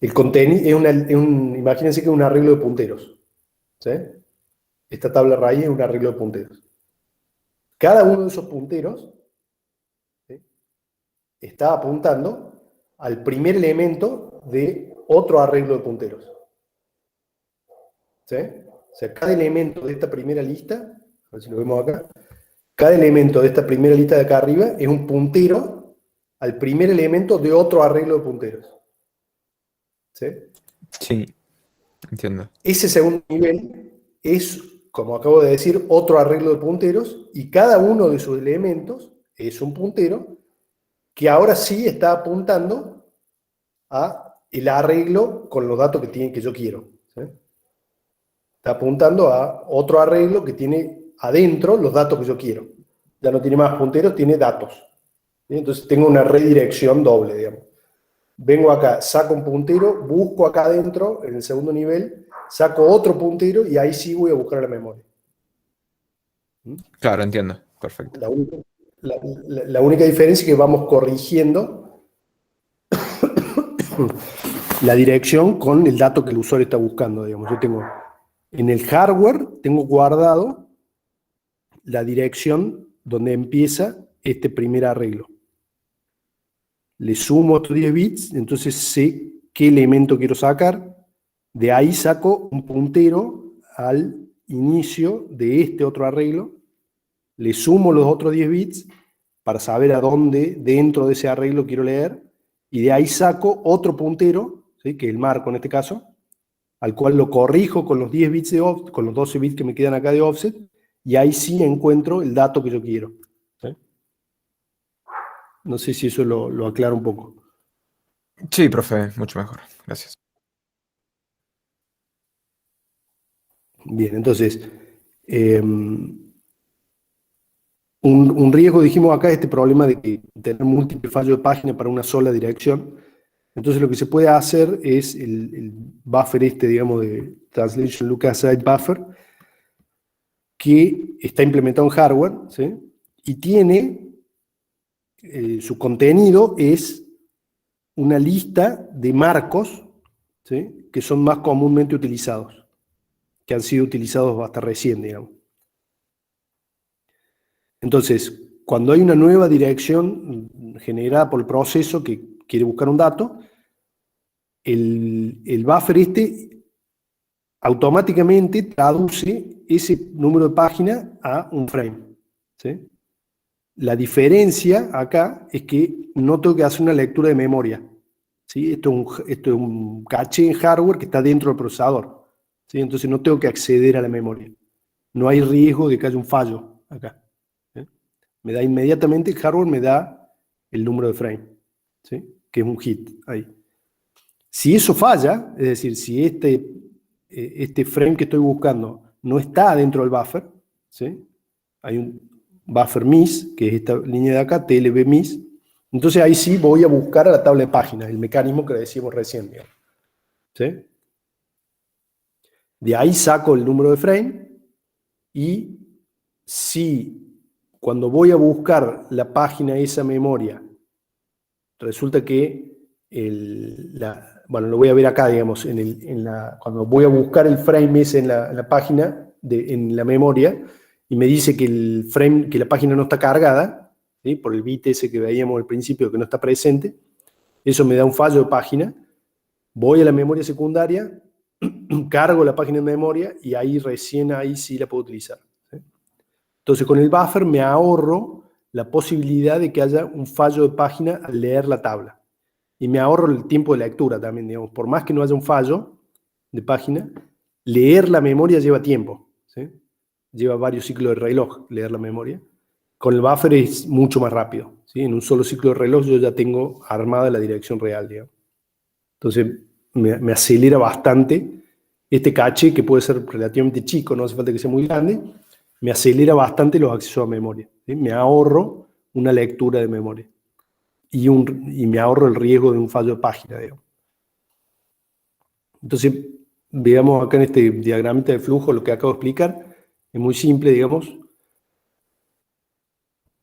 El contenido imagínense que es un arreglo de punteros, ¿sí? Esta tabla raíz es un arreglo de punteros. Cada uno de esos punteros, ¿sí?, está apuntando al primer elemento de otro arreglo de punteros. ¿Sí? O sea, cada elemento de esta primera lista, a ver si lo vemos acá, cada elemento de esta primera lista de acá arriba es un puntero al primer elemento de otro arreglo de punteros. ¿Sí?
Sí, entiendo.
Ese segundo nivel es, como acabo de decir, otro arreglo de punteros, y cada uno de sus elementos es un puntero que ahora sí está apuntando a el arreglo con los datos que yo quiero. ¿Sí? Está apuntando a otro arreglo que tiene adentro los datos que yo quiero. Ya no tiene más punteros, tiene datos. ¿Sí? Entonces tengo una redirección doble, digamos. Vengo acá, saco un puntero, busco acá adentro, en el segundo nivel, saco otro puntero y ahí sí voy a buscar la memoria.
Claro, entiendo. Perfecto.
La única diferencia es que vamos corrigiendo la dirección con el dato que el usuario está buscando, digamos. Yo tengo, en el hardware, tengo guardado la dirección donde empieza este primer arreglo. Le sumo otros 10 bits, entonces sé qué elemento quiero sacar. De ahí saco un puntero al inicio de este otro arreglo. Le sumo los otros 10 bits para saber a dónde dentro de ese arreglo quiero leer. Y de ahí saco otro puntero, ¿sí?, que es el marco en este caso, al cual lo corrijo con los 10 bits de offset, con los 12 bits que me quedan acá de offset, y ahí sí encuentro el dato que yo quiero. ¿Sí? No sé si eso lo aclara un poco.
Sí, profe, mucho mejor. Gracias.
Bien, entonces, un riesgo, dijimos acá, es este problema de tener múltiples fallos de página para una sola dirección. Entonces lo que se puede hacer es el buffer digamos, de Translation Look Aside Buffer, que está implementado en hardware, ¿sí? Y tiene, su contenido es una lista de marcos, ¿sí?, que son más comúnmente utilizados, que han sido utilizados hasta recién, digamos. Entonces, cuando hay una nueva dirección generada por el proceso que quiere buscar un dato, el buffer automáticamente traduce ese número de página a un frame. ¿Sí? La diferencia acá es que no tengo que hacer una lectura de memoria. ¿Sí? Esto es un caché en hardware que está dentro del procesador. ¿Sí? Entonces no tengo que acceder a la memoria. No hay riesgo de que haya un fallo acá. ¿Sí? Me da inmediatamente, el hardware me da el número de frame, ¿sí?, que es un hit ahí. Si eso falla, es decir, si este frame que estoy buscando no está dentro del buffer, ¿sí?, hay un buffer miss, que es esta línea de acá, TLB miss, entonces ahí sí voy a buscar a la tabla de páginas, el mecanismo que decíamos recién, digamos. ¿Sí? De ahí saco el número de frame y si cuando voy a buscar la página esa memoria, resulta que bueno, lo voy a ver acá, digamos, cuando voy a buscar el frame ese en la página, en la memoria, y me dice que que la página no está cargada, ¿sí?, por el bit ese que veíamos al principio que no está presente, eso me da un fallo de página, voy a la memoria secundaria, cargo la página en memoria y ahí sí la puedo utilizar. ¿Sí? Entonces con el buffer me ahorro la posibilidad de que haya un fallo de página al leer la tabla. y me ahorro el tiempo de lectura también, digamos. Por más que no haya un fallo de página, leer la memoria lleva tiempo, ¿sí? Lleva varios ciclos de reloj leer la memoria. Con el buffer es mucho más rápido, ¿sí? En un solo ciclo de reloj yo ya tengo armada la dirección real, digamos. Entonces me acelera bastante este caché, que puede ser relativamente chico, no hace falta que sea muy grande, me acelera bastante los accesos a memoria, ¿sí? Me ahorro una lectura de memoria y me ahorro el riesgo de un fallo de página, digamos. Entonces, veamos acá en este diagramita de flujo lo que acabo de explicar. Es muy simple, digamos.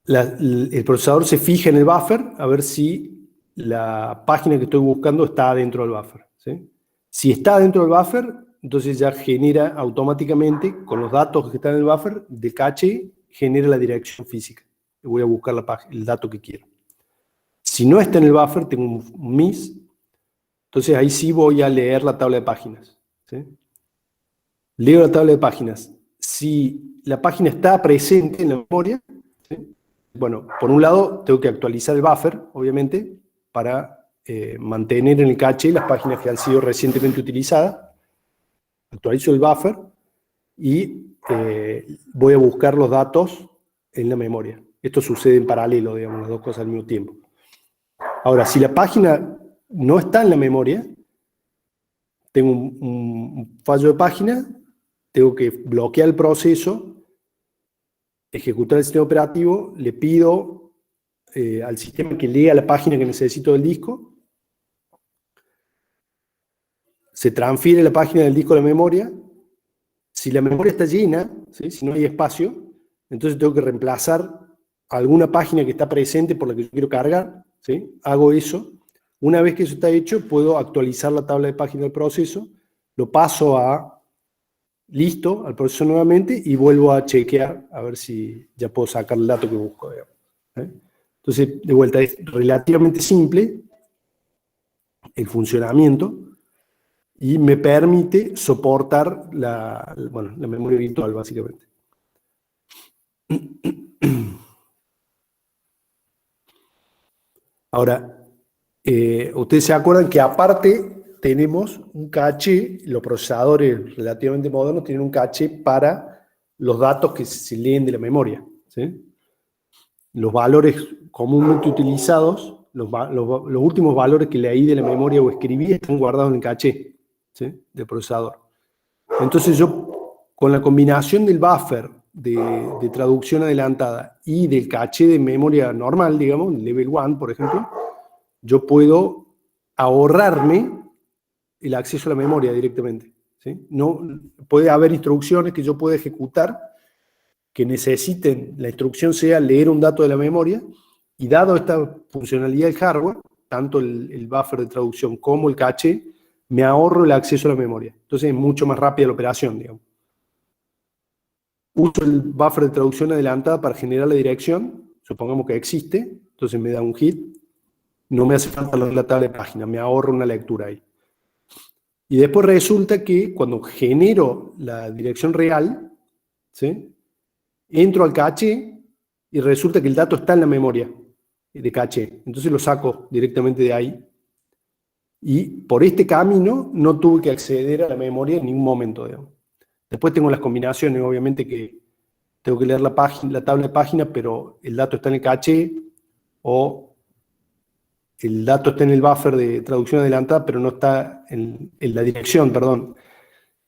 El procesador se fija en el buffer a ver si la página que estoy buscando está dentro del buffer, ¿sí? Si está dentro del buffer, entonces ya genera automáticamente, con los datos que están en el buffer, del caché, genera la dirección física. Voy a buscar el dato que quiero. Si no está en el buffer, tengo un miss, entonces ahí sí voy a leer la tabla de páginas, ¿sí? Leo la tabla de páginas. Si la página está presente en la memoria, ¿sí? Bueno, por un lado tengo que actualizar el buffer, obviamente, para mantener en el caché las páginas que han sido recientemente utilizadas. Actualizo el buffer y voy a buscar los datos en la memoria. Esto sucede en paralelo, digamos, las dos cosas al mismo tiempo. Ahora, si la página no está en la memoria, tengo un fallo de página, tengo que bloquear el proceso, ejecutar el sistema operativo, le pido al sistema que lea la página que necesito del disco, se transfiere la página del disco a la memoria. Si la memoria está llena, ¿sí? Si no hay espacio, entonces tengo que reemplazar alguna página que está presente por la que yo quiero cargar, ¿sí? Hago eso. Una vez que eso está hecho, puedo actualizar la tabla de página del proceso, lo paso a listo al proceso nuevamente y vuelvo a chequear a ver si ya puedo sacar el dato que busco, digamos, ¿eh? Entonces, de vuelta, es relativamente simple el funcionamiento y me permite soportar la memoria virtual, básicamente. Ahora, ustedes se acuerdan que aparte tenemos un caché, los procesadores relativamente modernos tienen un caché para los datos que se leen de la memoria, ¿sí? Los valores comúnmente utilizados, los últimos valores que leí de la memoria o escribí están guardados en el caché, ¿sí? Del procesador. Entonces yo, con la combinación del buffer de traducción adelantada y del caché de memoria normal, digamos, level 1, por ejemplo, yo puedo ahorrarme el acceso a la memoria directamente, ¿sí? No, puede haber instrucciones que yo pueda ejecutar que necesiten, la instrucción sea leer un dato de la memoria, y dado esta funcionalidad del hardware, tanto el buffer de traducción como el caché, me ahorro el acceso a la memoria. Entonces es mucho más rápida la operación, digamos. Uso el buffer de traducción adelantada para generar la dirección, supongamos que existe, entonces me da un hit, no me hace falta leer la tabla de página, me ahorro una lectura ahí. Y después resulta que cuando genero la dirección real, ¿sí? Entro al caché y resulta que el dato está en la memoria de caché. Entonces lo saco directamente de ahí. Y por este camino no tuve que acceder a la memoria en ningún momento, digamos. Después tengo las combinaciones, obviamente, que tengo que leer la tabla de página, pero el dato está en el caché, o el dato está en el buffer de traducción adelantada, pero no está en la dirección, perdón.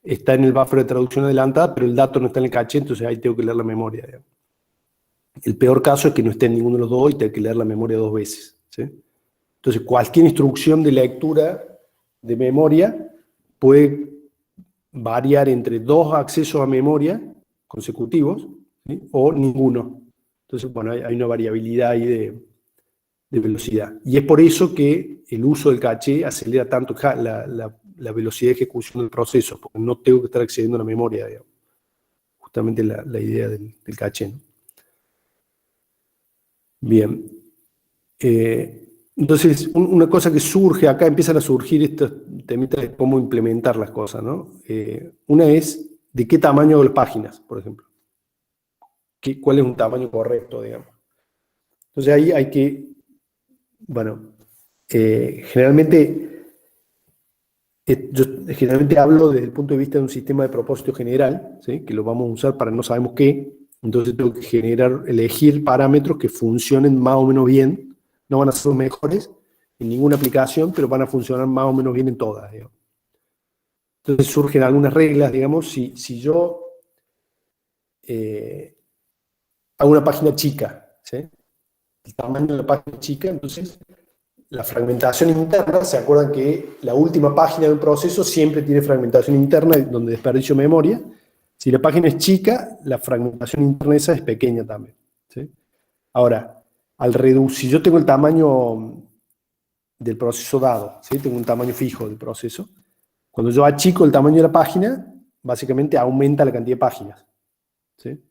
Está en el buffer de traducción adelantada, pero el dato no está en el caché, entonces ahí tengo que leer la memoria, digamos. El peor caso es que no esté en ninguno de los dos y tengo que leer la memoria dos veces, ¿sí? Entonces, cualquier instrucción de lectura de memoria puede variar entre dos accesos a memoria consecutivos, ¿sí? O ninguno. Entonces, bueno, hay una variabilidad ahí de velocidad. Y es por eso que el uso del caché acelera tanto la velocidad de ejecución del proceso, porque no tengo que estar accediendo a la memoria, digamos. Justamente la idea del caché, ¿no? Bien. Entonces, una cosa que surge, acá empiezan a surgir estos temitas de cómo implementar las cosas, ¿no? Una es, ¿de qué tamaño las páginas, por ejemplo? ¿Cuál es un tamaño correcto, digamos? Entonces ahí hay que, bueno, generalmente, yo generalmente hablo desde el punto de vista de un sistema de propósito general, ¿sí? Que lo vamos a usar para no sabemos qué, entonces tengo que elegir parámetros que funcionen más o menos bien, no van a ser los mejores en ninguna aplicación, pero van a funcionar más o menos bien en todas, digamos. Entonces surgen algunas reglas, digamos, si yo hago una página chica, ¿sí? El tamaño de la página chica, entonces la fragmentación interna, ¿se acuerdan que la última página de un proceso siempre tiene fragmentación interna donde desperdicio memoria? Si la página es chica, la fragmentación interna esa es pequeña también, ¿sí? Ahora, si yo tengo el tamaño del proceso dado, ¿sí? Tengo un tamaño fijo del proceso, cuando yo achico el tamaño de la página, básicamente aumenta la cantidad de páginas, ¿sí?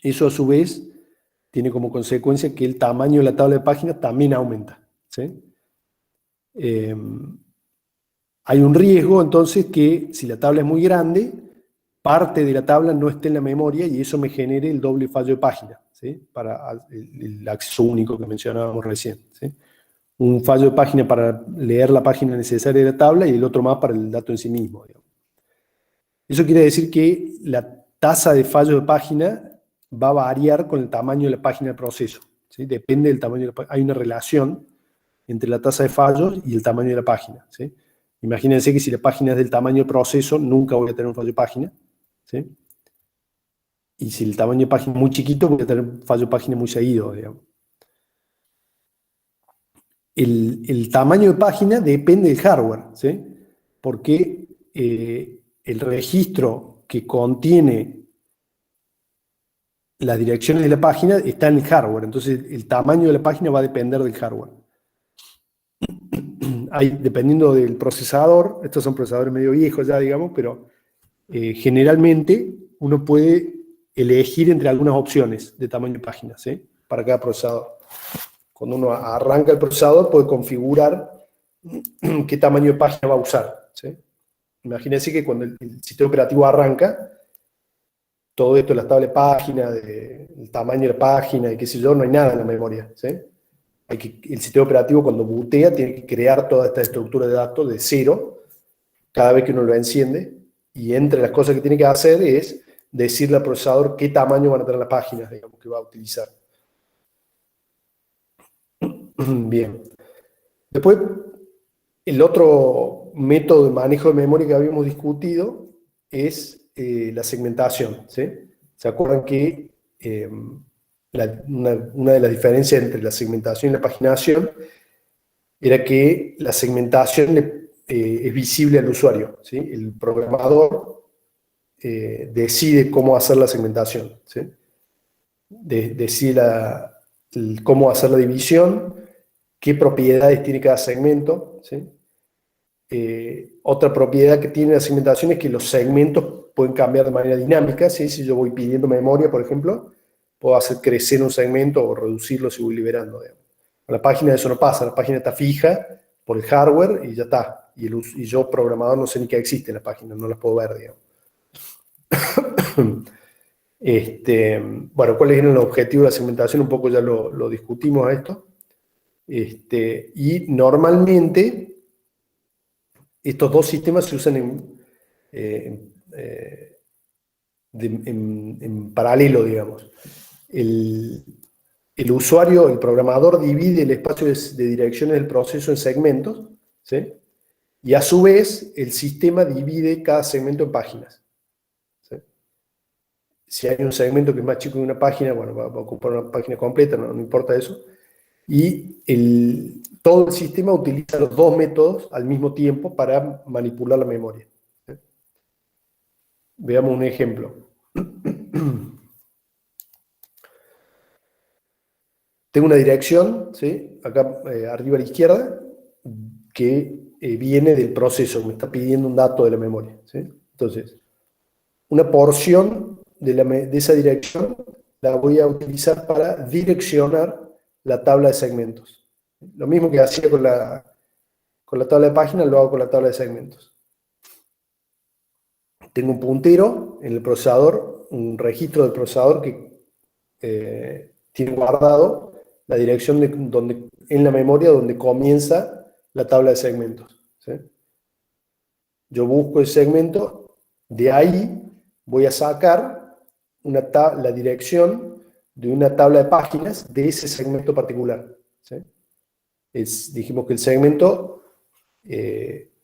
Eso a su vez tiene como consecuencia que el tamaño de la tabla de páginas también aumenta, ¿sí? Hay un riesgo entonces que si la tabla es muy grande, parte de la tabla no esté en la memoria y eso me genere el doble fallo de página, ¿sí? Para el acceso único que mencionábamos recién, ¿sí? Un fallo de página para leer la página necesaria de la tabla y el otro más para el dato en sí mismo, digamos. Eso quiere decir que la tasa de fallo de página va a variar con el tamaño de la página del proceso, ¿sí? Depende del tamaño de la página. Hay una relación entre la tasa de fallos y el tamaño de la página, ¿sí? Imagínense que si la página es del tamaño del proceso, nunca voy a tener un fallo de página, ¿sí? Y si el tamaño de página es muy chiquito, voy a tener un fallo de página muy seguido, digamos. El tamaño de página depende del hardware, ¿sí? Porque el registro que contiene las direcciones de la página está en el hardware, entonces el tamaño de la página va a depender del hardware. Dependiendo del procesador, estos son procesadores medio viejos ya, digamos, pero generalmente uno puede elegir entre algunas opciones de tamaño de página, ¿sí? Para cada procesador. Cuando uno arranca el procesador puede configurar qué tamaño de página va a usar, ¿sí? Imagínense que cuando el sistema operativo arranca, todo esto, las tablas de página, el tamaño de la página y qué sé yo, no hay nada en la memoria, ¿sí? El sistema operativo cuando bootea tiene que crear toda esta estructura de datos de cero cada vez que uno lo enciende, y entre las cosas que tiene que hacer es decirle al procesador qué tamaño van a tener las páginas, digamos, que va a utilizar. Bien. Después, el otro método de manejo de memoria que habíamos discutido es la segmentación, ¿sí? ¿Se acuerdan que una de las diferencias entre la segmentación y la paginación era que la segmentación es visible al usuario, ¿sí? El programador decide cómo hacer la segmentación, ¿sí? Decide cómo hacer la división, qué propiedades tiene cada segmento, ¿sí? Otra propiedad que tiene la segmentación es que los segmentos pueden cambiar de manera dinámica, ¿sí? Si yo voy pidiendo memoria, por ejemplo, puedo hacer crecer un segmento o reducirlo si voy liberando, digamos. En la página eso no pasa, la página está fija por el hardware y ya está. Y yo, programador, no sé ni que existe en la página, no la puedo ver, digamos. Bueno, ¿cuáles eran los objetivos de la segmentación? Un poco ya lo discutimos a esto. Y normalmente estos dos sistemas se usan en paralelo, digamos. El usuario, el programador, divide el espacio de direcciones del proceso en segmentos, ¿sí? Y a su vez el sistema divide cada segmento en páginas, ¿sí? Si hay un segmento que es más chico que una página, bueno, va a ocupar una página completa, no importa eso. Y todo el sistema utiliza los dos métodos al mismo tiempo para manipular la memoria, ¿sí? Veamos un ejemplo. Tengo una dirección, ¿sí? Acá arriba a la izquierda, que viene del proceso, me está pidiendo un dato de la memoria, ¿sí? Entonces, una porción de esa dirección la voy a utilizar para direccionar la tabla de segmentos. Lo mismo que hacía con la tabla de páginas, lo hago con la tabla de segmentos. Tengo un puntero en el procesador, un registro del procesador que tiene guardado la dirección en la memoria donde comienza la tabla de segmentos, ¿sí? Yo busco el segmento, de ahí voy a sacar la dirección de una tabla de páginas de ese segmento particular, ¿sí? Dijimos que el segmento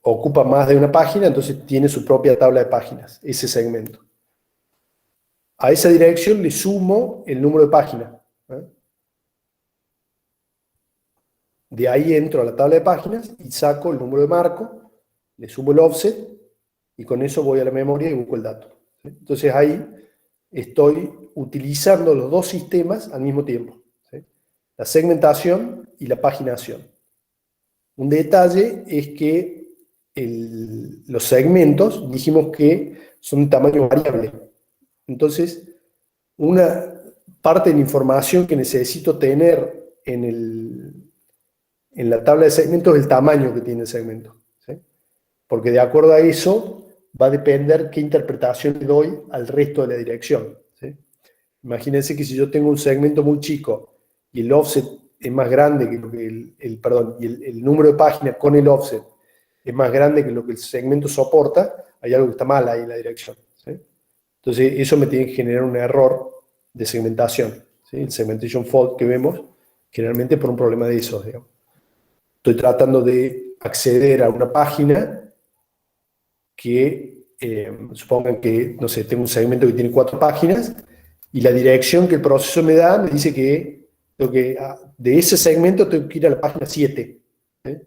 ocupa más de una página, entonces tiene su propia tabla de páginas, ese segmento. A esa dirección le sumo el número de páginas, ¿eh? De ahí entro a la tabla de páginas y saco el número de marco, le sumo el offset y con eso voy a la memoria y busco el dato, ¿sí? Entonces ahí estoy utilizando los dos sistemas al mismo tiempo, ¿sí? La segmentación y la paginación. Un detalle es que los segmentos dijimos que son de tamaño variable. Entonces, una parte de la información que necesito tener en la tabla de segmentos es el tamaño que tiene el segmento, ¿sí? Porque de acuerdo a eso va a depender qué interpretación le doy al resto de la dirección, ¿sí? Imagínense que si yo tengo un segmento muy chico y el offset es más grande que lo que el número de páginas con el offset es más grande que lo que el segmento soporta, hay algo que está mal ahí en la dirección, ¿sí? Entonces eso me tiene que generar un error de segmentación, ¿sí? El segmentation fault que vemos generalmente por un problema de esos, digamos. Estoy tratando de acceder a una página que, supongan que, no sé, tengo un segmento que tiene 4 páginas y la dirección que el proceso me da me dice que de ese segmento tengo que ir a la página 7, ¿eh?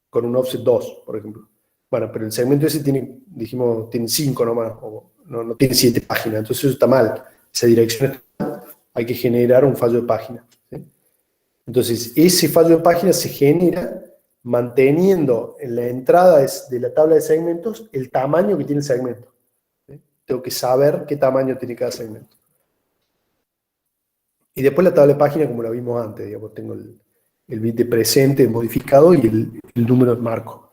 Con un offset 2, por ejemplo. Bueno, pero el segmento ese tiene, dijimos, tiene 5 nomás, o no tiene 7 páginas, entonces eso está mal. Esa dirección está mal, hay que generar un fallo de página, ¿sí? Entonces, ese fallo de página se genera manteniendo en la entrada de la tabla de segmentos el tamaño que tiene el segmento, ¿sí? Tengo que saber qué tamaño tiene cada segmento. Y después la tabla de página como la vimos antes, digamos, tengo el bit de presente modificado y el número de marco.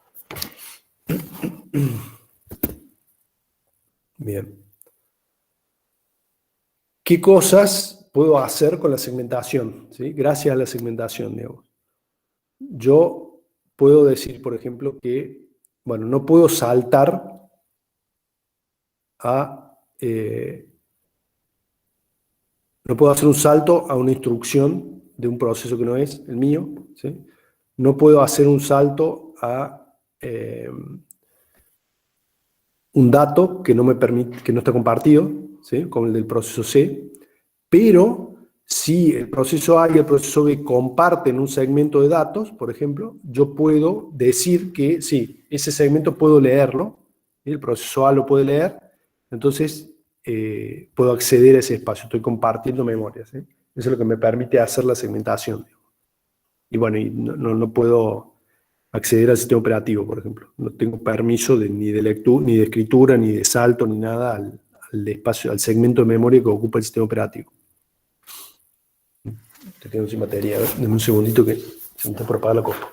Bien. ¿Qué cosas puedo hacer con la segmentación? ¿Sí? Gracias a la segmentación, digamos. Yo puedo decir, por ejemplo, que, bueno, no puedo saltar no puedo hacer un salto a una instrucción de un proceso que no es el mío, ¿sí? No puedo hacer un salto a un dato que no me permite, que no está compartido, ¿sí? Como el del proceso C, pero si el proceso A y el proceso B comparten un segmento de datos, por ejemplo, yo puedo decir que sí, ese segmento puedo leerlo, ¿sí? El proceso A lo puede leer, entonces puedo acceder a ese espacio, estoy compartiendo memoria, ¿sí? Eso es lo que me permite hacer la segmentación. Y bueno, y no puedo acceder al sistema operativo, por ejemplo. No tengo permiso ni de lectura, ni de escritura, ni de salto, ni nada al espacio, al segmento de memoria que ocupa el sistema operativo. Te quedo sin batería, a ver, dame un segundito que se me está por apagar la copa.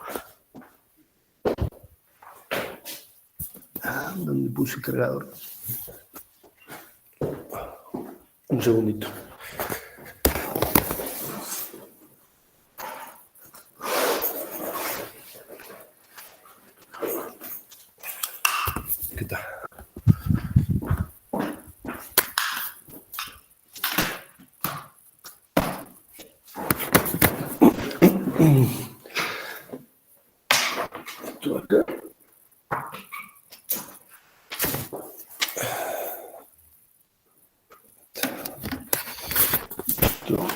¿Dónde puse el cargador? Un segundito. ¿Qué tal? Esto acá. Esto.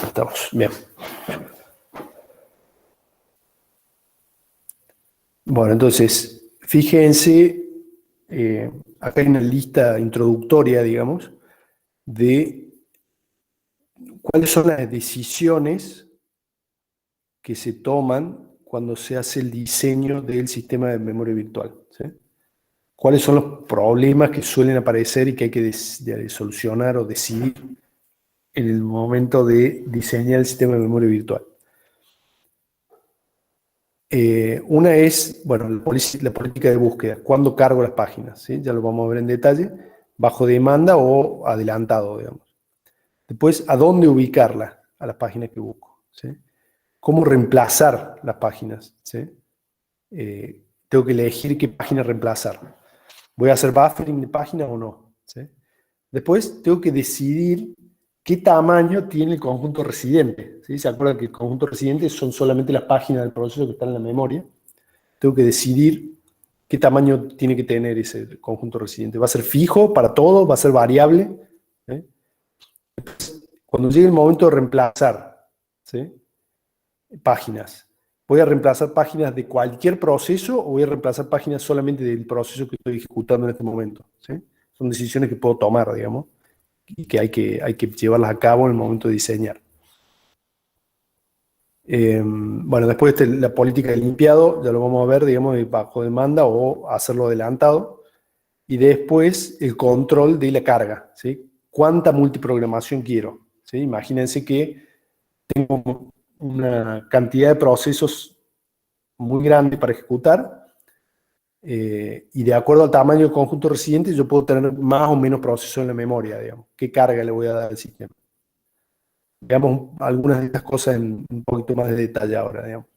Estamos, bien. Bueno, entonces, fíjense, acá hay una lista introductoria, digamos, de cuáles son las decisiones que se toman cuando se hace el diseño del sistema de memoria virtual, ¿sí? ¿Cuáles son los problemas que suelen aparecer y que hay que solucionar o decidir en el momento de diseñar el sistema de memoria virtual? Una es, bueno, la política de búsqueda. ¿Cuándo cargo las páginas? ¿Sí? Ya lo vamos a ver en detalle. Bajo demanda o adelantado, digamos. Después, ¿a dónde ubicarla? A las páginas que busco, ¿sí? ¿Cómo reemplazar las páginas? ¿Sí? Tengo que elegir qué página reemplazar. ¿Voy a hacer buffering de páginas o no? ¿Sí? Después, tengo que decidir qué tamaño tiene el conjunto residente. ¿Sí? ¿Se acuerdan que el conjunto residente son solamente las páginas del proceso que están en la memoria? Tengo que decidir qué tamaño tiene que tener ese conjunto residente. ¿Va a ser fijo para todo? ¿Va a ser variable? ¿Sí? Cuando llegue el momento de reemplazar, ¿sí?, páginas, ¿voy a reemplazar páginas de cualquier proceso o voy a reemplazar páginas solamente del proceso que estoy ejecutando en este momento? ¿Sí? Son decisiones que puedo tomar, digamos, y que hay que llevarlas a cabo en el momento de diseñar. Bueno, después la política de limpiado, ya lo vamos a ver, digamos, de bajo demanda o hacerlo adelantado. Y después el control de la carga, ¿sí? ¿Cuánta multiprogramación quiero? ¿Sí? Imagínense que tengo una cantidad de procesos muy grande para ejecutar y de acuerdo al tamaño del conjunto residente yo puedo tener más o menos procesos en la memoria, digamos. ¿Qué carga le voy a dar al sistema? Veamos algunas de estas cosas en un poquito más de detalle ahora, digamos.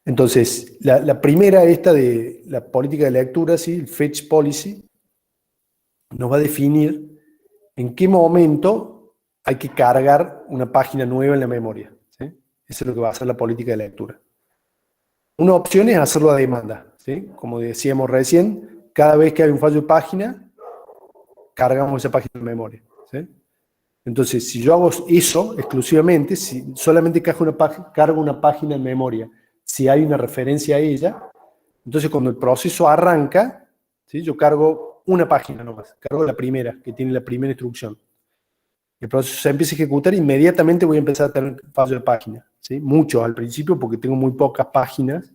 Entonces, la primera, esta de la política de lectura, ¿sí?, el fetch policy, nos va a definir en qué momento hay que cargar una página nueva en la memoria, ¿sí? Eso es lo que va a hacer la política de lectura. Una opción es hacerlo a demanda, ¿sí? Como decíamos recién, cada vez que hay un fallo de página, cargamos esa página en memoria, ¿sí? Entonces, si yo hago eso exclusivamente, si solamente cargo una página en memoria, si hay una referencia a ella, entonces cuando el proceso arranca, ¿sí?, yo cargo una página nomás, cargo la primera, que tiene la primera instrucción. El proceso se empieza a ejecutar, inmediatamente voy a empezar a tener fallo de página, ¿sí? Muchos al principio porque tengo muy pocas páginas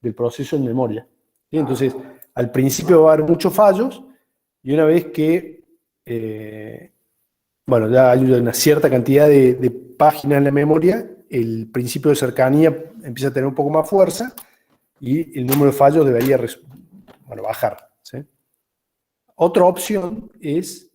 del proceso en memoria, ¿sí? Entonces, al principio va a haber muchos fallos y una vez que, bueno, ya hay una cierta cantidad de páginas en la memoria, el principio de cercanía empieza a tener un poco más fuerza y el número de fallos debería, bueno, bajar, ¿sí? Otra opción es,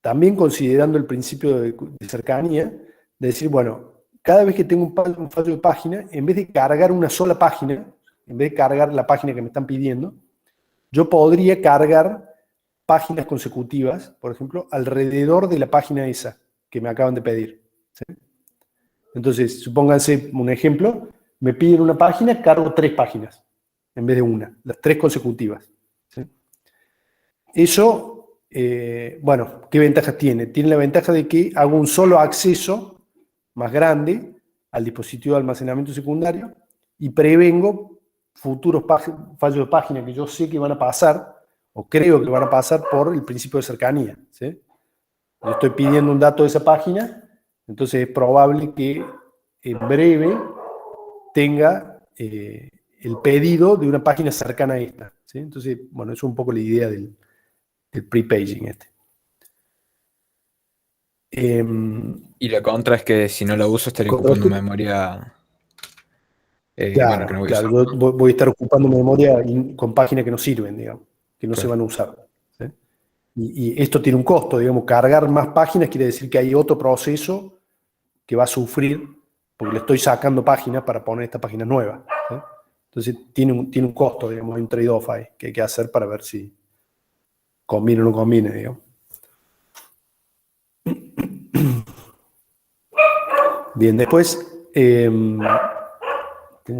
también considerando el principio de cercanía, de decir, bueno, cada vez que tengo un fallo de página, en vez de cargar una sola página, en vez de cargar la página que me están pidiendo, yo podría cargar páginas consecutivas, por ejemplo, alrededor de la página esa que me acaban de pedir, ¿sí? Entonces, supónganse un ejemplo, me piden una página, cargo 3 páginas, en vez de una, las 3 consecutivas, ¿sí? Eso, bueno, ¿qué ventajas tiene? Tiene la ventaja de que hago un solo acceso más grande al dispositivo de almacenamiento secundario y prevengo futuros fallos de página que yo sé que van a pasar, o creo que van a pasar por el principio de cercanía, ¿sí? Yo estoy pidiendo un dato de esa página, entonces es probable que en breve tenga el pedido de una página cercana a esta, ¿sí? Entonces, bueno, eso es un poco la idea del pre-paging este.
Y la contra es que si no lo uso estaría ocupando memoria
Claro,
bueno, que no voy a
claro,
usar.
yo voy a estar ocupando memoria con páginas que no sirven, digamos, que no se
Claro.
van a usar, ¿sí? Y esto tiene un costo, digamos, cargar más páginas quiere decir que hay otro proceso que va a sufrir porque le estoy sacando páginas para poner esta página nueva, ¿sí? Entonces tiene un costo, digamos, hay un trade-off ahí que hay que hacer para ver si conviene o no conviene, digamos. Bien, después tengo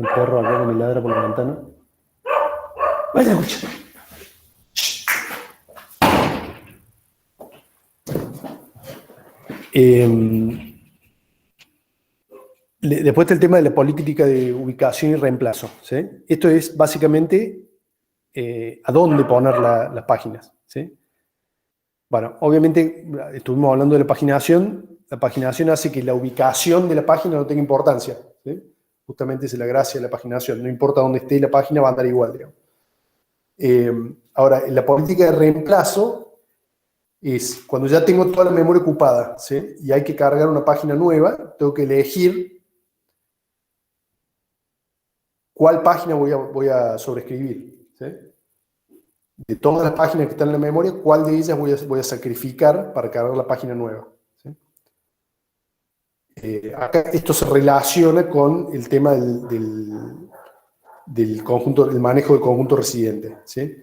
un perro acá que me ladra por la ventana. Vaya, escucha. Después está el tema de la política de ubicación y reemplazo, ¿sí? Esto es básicamente a dónde poner las páginas, ¿sí? Bueno, obviamente estuvimos hablando de la paginación. La paginación hace que la ubicación de la página no tenga importancia, ¿sí? Justamente esa es la gracia de la paginación. No importa dónde esté la página, va a andar igual, digamos. Ahora, en la política de reemplazo es cuando ya tengo toda la memoria ocupada, ¿sí?, y hay que cargar una página nueva, tengo que elegir cuál página voy a sobreescribir, ¿sí? de todas las páginas que están en la memoria, cuál de ellas voy a sacrificar para cargar la página nueva. ¿Sí? Acá esto se relaciona con el tema del conjunto, el manejo del conjunto residente, ¿sí?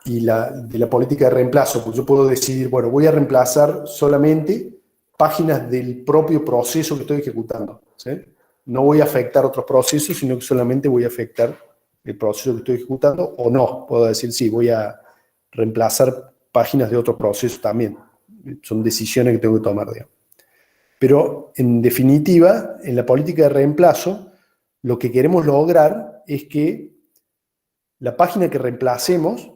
Y de la política de reemplazo, porque yo puedo decidir, bueno, voy a reemplazar solamente páginas del propio proceso que estoy ejecutando, ¿sí? No voy a afectar otros procesos, sino que solamente voy a afectar el proceso que estoy ejecutando, o no, puedo decir, sí, voy a reemplazar páginas de otros procesos también. Son decisiones que tengo que tomar, digamos. Pero, en definitiva, en la política de reemplazo, lo que queremos lograr es que la página que reemplacemos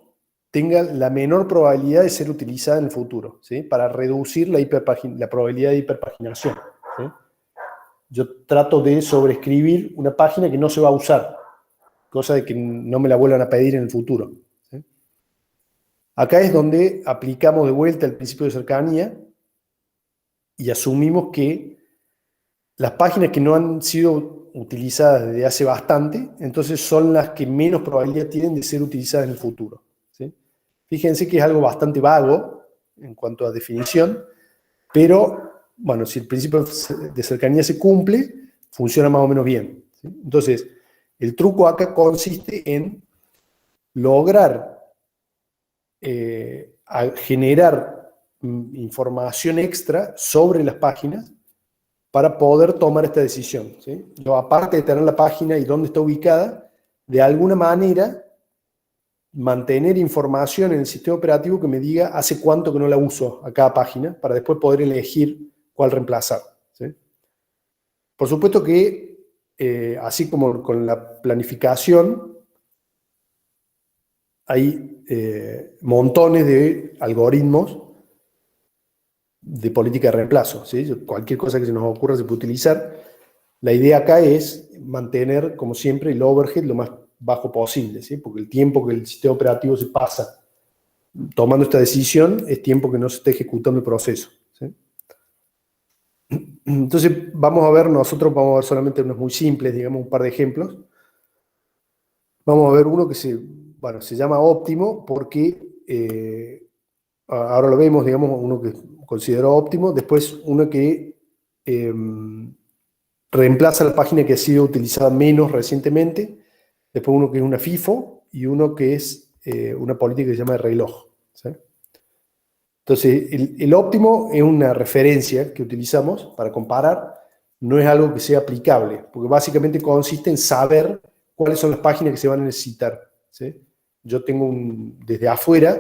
tenga la menor probabilidad de ser utilizada en el futuro, ¿sí? Para reducir la probabilidad de hiperpaginación, ¿sí? Yo trato de sobreescribir una página que no se va a usar, cosa de que no me la vuelvan a pedir en el futuro, ¿sí? Acá es donde aplicamos de vuelta el principio de cercanía y asumimos que las páginas que no han sido utilizadas desde hace bastante, entonces son las que menos probabilidad tienen de ser utilizadas en el futuro, ¿sí? Fíjense que es algo bastante vago en cuanto a definición, pero, bueno, si el principio de cercanía se cumple, funciona más o menos bien, ¿sí? Entonces, el truco acá consiste en lograr generar información extra sobre las páginas para poder tomar esta decisión, ¿sí? Yo, aparte de tener la página y dónde está ubicada, de alguna manera mantener información en el sistema operativo que me diga hace cuánto que no la uso a cada página, para después poder elegir cuál reemplazar, ¿sí? Por supuesto que, así como con la planificación, hay montones de algoritmos de política de reemplazo, ¿sí? Cualquier cosa que se nos ocurra se puede utilizar. La idea acá es mantener, como siempre, el overhead lo más bajo posible, ¿sí? Porque el tiempo que el sistema operativo se pasa tomando esta decisión es tiempo que no se está ejecutando el proceso, ¿sí? Entonces, nosotros vamos a ver solamente unos muy simples, digamos, un par de ejemplos. Vamos a ver uno que se llama óptimo porque ahora lo vemos, digamos, uno que considero óptimo, después uno que reemplaza la página que ha sido utilizada menos recientemente, después uno que es una FIFO y uno que es una política que se llama de reloj, ¿sí? Entonces, el óptimo es una referencia que utilizamos para comparar, no es algo que sea aplicable, porque básicamente consiste en saber cuáles son las páginas que se van a necesitar, ¿sí? Yo desde afuera,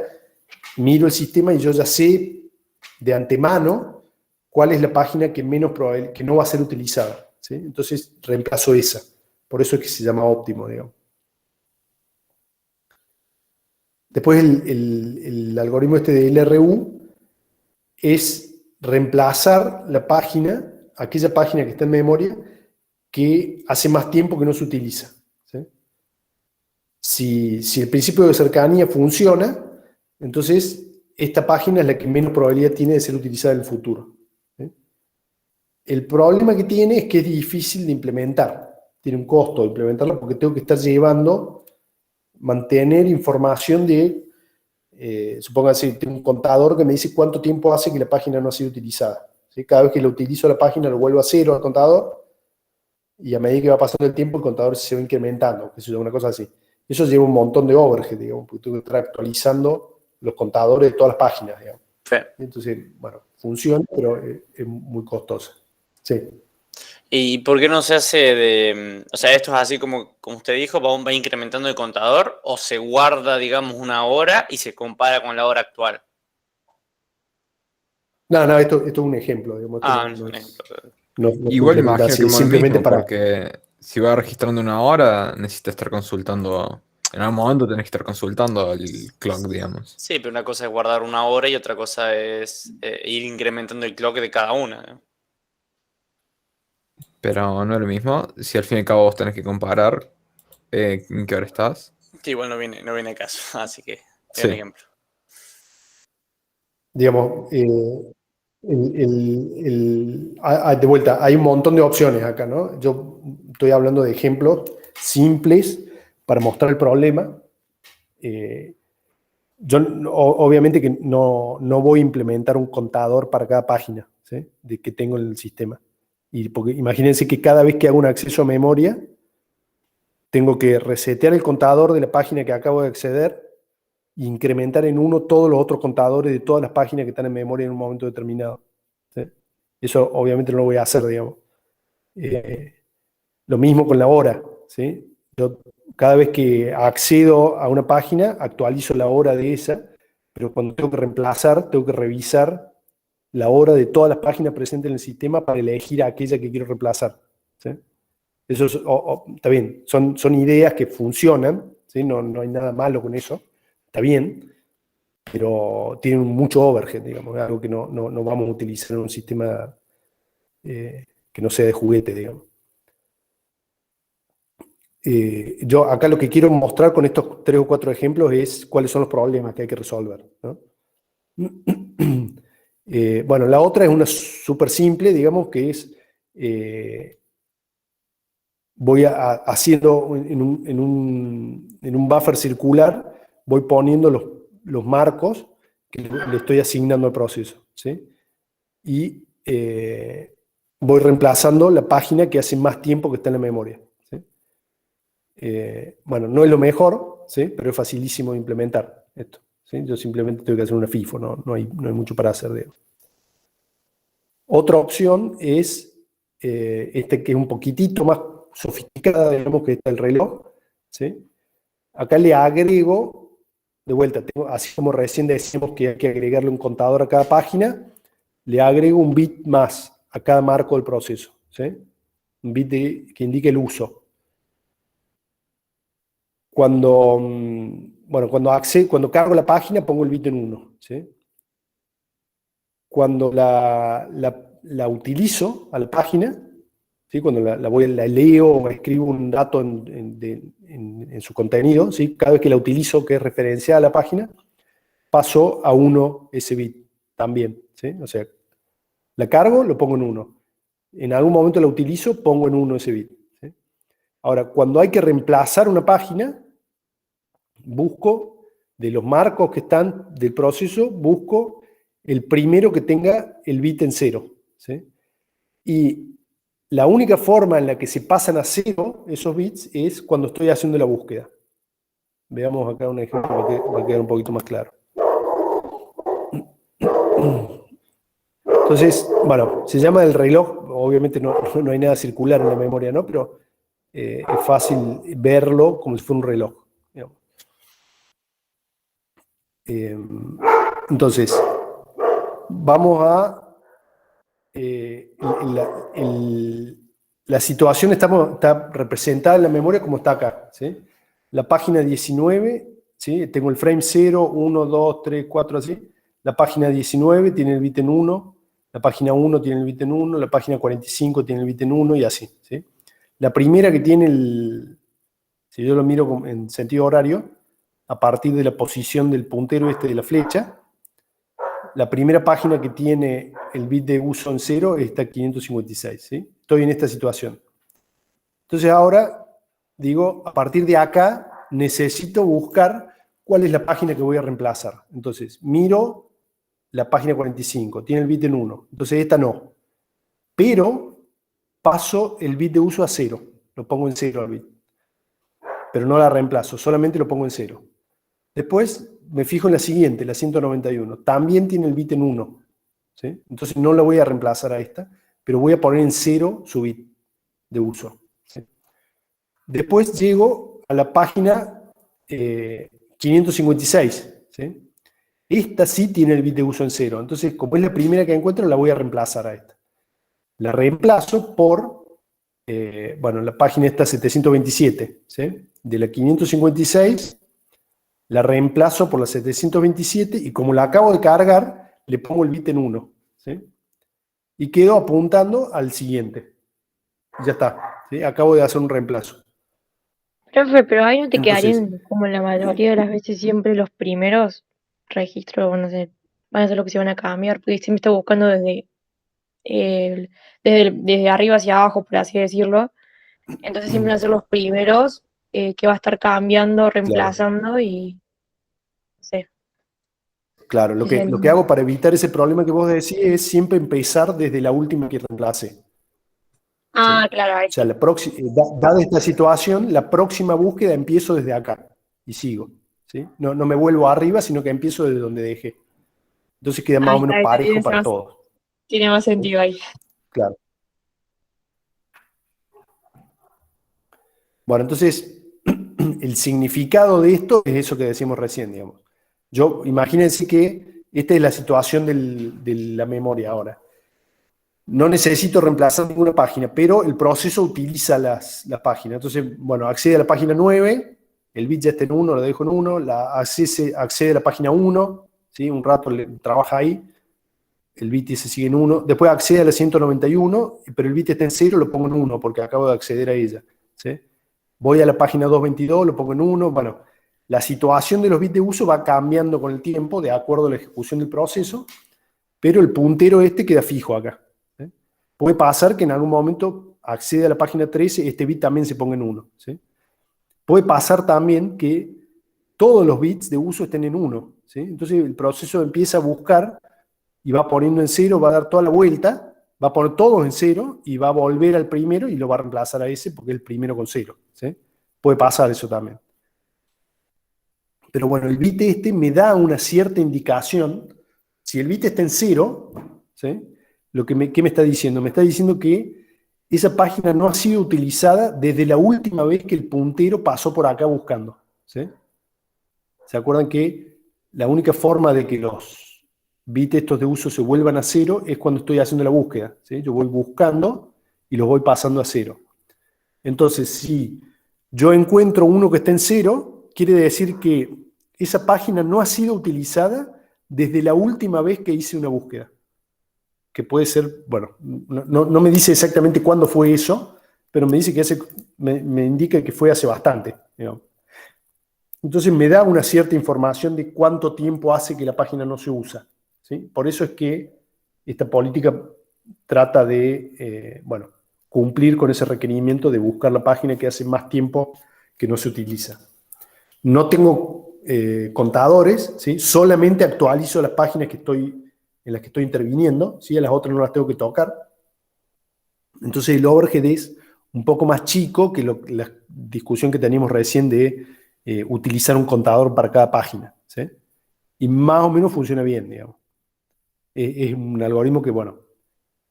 miro el sistema y yo ya sé de antemano cuál es la página que menos probable, que no va a ser utilizada, ¿sí? Entonces reemplazo esa. Por eso es que se llama óptimo, digamos. Después el algoritmo este de LRU es reemplazar la página, aquella página que está en memoria, que hace más tiempo que no se utiliza, ¿sí? Si el principio de cercanía funciona, entonces esta página es la que menos probabilidad tiene de ser utilizada en el futuro, ¿sí? El problema que tiene es que es difícil de implementar. Tiene un costo de implementarla porque tengo que estar mantener información supóngase, tengo un contador que me dice cuánto tiempo hace que la página no ha sido utilizada, ¿sí? Cada vez que lo utilizo la página lo vuelvo a cero al contador y a medida que va pasando el tiempo el contador se va incrementando, que es una cosa así. Eso lleva un montón de overhead, digamos, porque tengo que estar actualizando los contadores de todas las páginas, digamos.
Sí.
Entonces, bueno, funciona, pero es muy costosa. Sí.
¿Y por qué no se hace o sea, esto es así como usted dijo, va incrementando el contador o se guarda, digamos, una hora y se compara con la hora actual?
No, esto es un ejemplo, digamos.
No es un ejemplo.
Igual imagino que es lo
simplemente
mismo,
para...
porque si va registrando una hora, necesita estar consultando. En algún momento tenés que estar consultando el clock, digamos.
Sí, pero una cosa es guardar una hora y otra cosa es ir incrementando el clock de cada una, ¿no?
Pero no es lo mismo. Si al fin y al cabo vos tenés que comparar en qué hora estás.
Sí, igual no viene a caso, así que es
Sí.
un ejemplo.
Digamos, de vuelta, hay un montón de opciones acá, ¿no? Yo estoy hablando de ejemplos simples para mostrar el problema. yo obviamente que no voy a implementar un contador para cada página, ¿sí? De que tengo en el sistema. Porque imagínense que cada vez que hago un acceso a memoria, tengo que resetear el contador de la página que acabo de acceder e incrementar en 1 todos los otros contadores de todas las páginas que están en memoria en un momento determinado, ¿sí? Eso obviamente no lo voy a hacer, digamos. Lo mismo con la hora, ¿sí? Yo cada vez que accedo a una página, actualizo la hora de esa, pero cuando tengo que reemplazar, tengo que revisar la hora de todas las páginas presentes en el sistema para elegir aquella que quiero reemplazar, ¿sí? Eso está bien, son ideas que funcionan, ¿sí? No hay nada malo con eso, está bien, pero tienen mucho overhead, digamos, algo que no vamos a utilizar en un sistema que no sea de juguete, digamos. Yo acá lo que quiero mostrar con estos 3 o 4 ejemplos es cuáles son los problemas que hay que resolver, ¿no? Bueno, la otra es una súper simple, digamos, que es voy haciendo en un buffer circular, voy poniendo los marcos que le estoy asignando al proceso, ¿sí? Y voy reemplazando la página que hace más tiempo que está en la memoria, ¿sí? Bueno, no es lo mejor, ¿sí? Pero es facilísimo de implementar esto, ¿sí? Yo simplemente tengo que hacer una FIFO, no hay mucho para hacer, digamos. Otra opción es que es un poquitito más sofisticada, digamos, que está el reloj, ¿sí? Acá le agrego, de vuelta, así como recién decimos que hay que agregarle un contador a cada página, le agrego un bit más a cada marco del proceso, ¿sí? Un bit que indique el uso. Cuando cargo la página, pongo el bit en 1, ¿sí? Cuando la utilizo a la página, ¿sí? Cuando la leo o escribo un dato en su contenido, ¿sí? Cada vez que la utilizo, que es referenciada a la página, paso a 1 ese bit también, ¿sí? O sea, la cargo, lo pongo en 1. En algún momento la utilizo, pongo en 1 ese bit, ¿sí? Ahora, cuando hay que reemplazar una página, busco de los marcos que están del proceso, busco el primero que tenga el bit en 0, ¿sí? Y la única forma en la que se pasan a 0 esos bits es cuando estoy haciendo la búsqueda. Veamos acá un ejemplo que va a quedar un poquito más claro. Entonces, bueno, se llama el reloj, obviamente no hay nada circular en la memoria, ¿no? Pero es fácil verlo como si fuera un reloj, digamos. Entonces, vamos a... la situación está representada en la memoria como está acá, ¿sí? La página 19, ¿sí? Tengo el frame 0, 1, 2, 3, 4, así. La página 19 tiene el bit en 1, la página 1 tiene el bit en 1, la página 45 tiene el bit en 1 y así, ¿sí? La primera que tiene si yo lo miro en sentido horario, a partir de la posición del puntero de la flecha, la primera página que tiene el bit de uso en 0 está 556, ¿sí? Estoy en esta situación. Entonces ahora digo, a partir de acá necesito buscar cuál es la página que voy a reemplazar. Entonces miro la página 45, tiene el bit en 1, entonces esta no. Pero paso el bit de uso a 0, lo pongo en 0 al bit. Pero no la reemplazo, solamente lo pongo en 0. Después me fijo en la siguiente, la 191. También tiene el bit en 1, ¿sí? Entonces no la voy a reemplazar a esta, pero voy a poner en 0 su bit de uso, ¿sí? Después llego a la página 556, ¿sí? Esta sí tiene el bit de uso en 0. Entonces, como es la primera que encuentro, la voy a reemplazar a esta. La reemplazo por, la página está 727, ¿sí? De la 556... la reemplazo por la 727 y como la acabo de cargar, le pongo el bit en 1, ¿sí? Y quedo apuntando al siguiente. Ya está, ¿sí? Acabo de hacer un reemplazo.
Profe, pero ahí no te
Entonces,
quedarían, como la mayoría de las veces, siempre los primeros registros van a ser los que se van a cambiar, porque siempre está buscando desde arriba hacia abajo, por así decirlo. Entonces siempre van a ser los primeros que va a estar cambiando,
claro.
reemplazando y no sé.
Claro, lo que hago para evitar ese problema que vos decís es siempre empezar desde la última que reemplacé.
Ah,
¿Sí?
claro, ahí
O sea,
sí.
dada esta situación, la próxima búsqueda empiezo desde acá y sigo. ¿Sí? No me vuelvo arriba, sino que empiezo desde donde dejé. Entonces queda más o menos parejo para todos.
Tiene más sentido ahí.
Claro. Bueno, entonces, el significado de esto es eso que decíamos recién, digamos. Imagínense que esta es la situación de la memoria ahora. No necesito reemplazar ninguna página, pero el proceso utiliza las páginas. Entonces, bueno, accede a la página 9, el bit ya está en 1, lo dejo en 1, accede a la página 1, ¿sí? Un rato trabaja ahí, el bit se sigue en 1, después accede a la 191, pero el bit está en 0, lo pongo en 1 porque acabo de acceder a ella, ¿sí? Voy a la página 222, lo pongo en 1, bueno, la situación de los bits de uso va cambiando con el tiempo de acuerdo a la ejecución del proceso, pero el puntero queda fijo acá. Puede pasar que en algún momento accede a la página 13, este bit también se ponga en 1. ¿Sí? Puede pasar también que todos los bits de uso estén en 1. ¿Sí? Entonces el proceso empieza a buscar y va poniendo en 0, va a dar toda la vuelta, va a poner todos en 0 y va a volver al primero y lo va a reemplazar a ese porque es el primero con 0. ¿Sí? Puede pasar eso también. Pero bueno, el bit me da una cierta indicación. Si el bit está en 0, ¿sí? ¿Qué me está diciendo? Me está diciendo que esa página no ha sido utilizada desde la última vez que el puntero pasó por acá buscando. ¿Sí? ¿Se acuerdan que la única forma de que los bits estos de uso se vuelvan a 0 es cuando estoy haciendo la búsqueda? ¿Sí? Yo voy buscando y los voy pasando a 0. Entonces, si yo encuentro uno que está en 0, quiere decir que esa página no ha sido utilizada desde la última vez que hice una búsqueda. Que puede ser, bueno, no me dice exactamente cuándo fue eso, pero me dice que me indica que fue hace bastante. Digamos. Entonces me da una cierta información de cuánto tiempo hace que la página no se usa. ¿Sí? Por eso es que esta política trata de, cumplir con ese requerimiento de buscar la página que hace más tiempo que no se utiliza. No tengo contadores, ¿sí? Solamente actualizo las páginas en las que estoy interviniendo, ¿sí? A las otras no las tengo que tocar. Entonces el overhead es un poco más chico que la discusión que teníamos recién de utilizar un contador para cada página, ¿sí? Y más o menos funciona bien, digamos. Es un algoritmo que, bueno,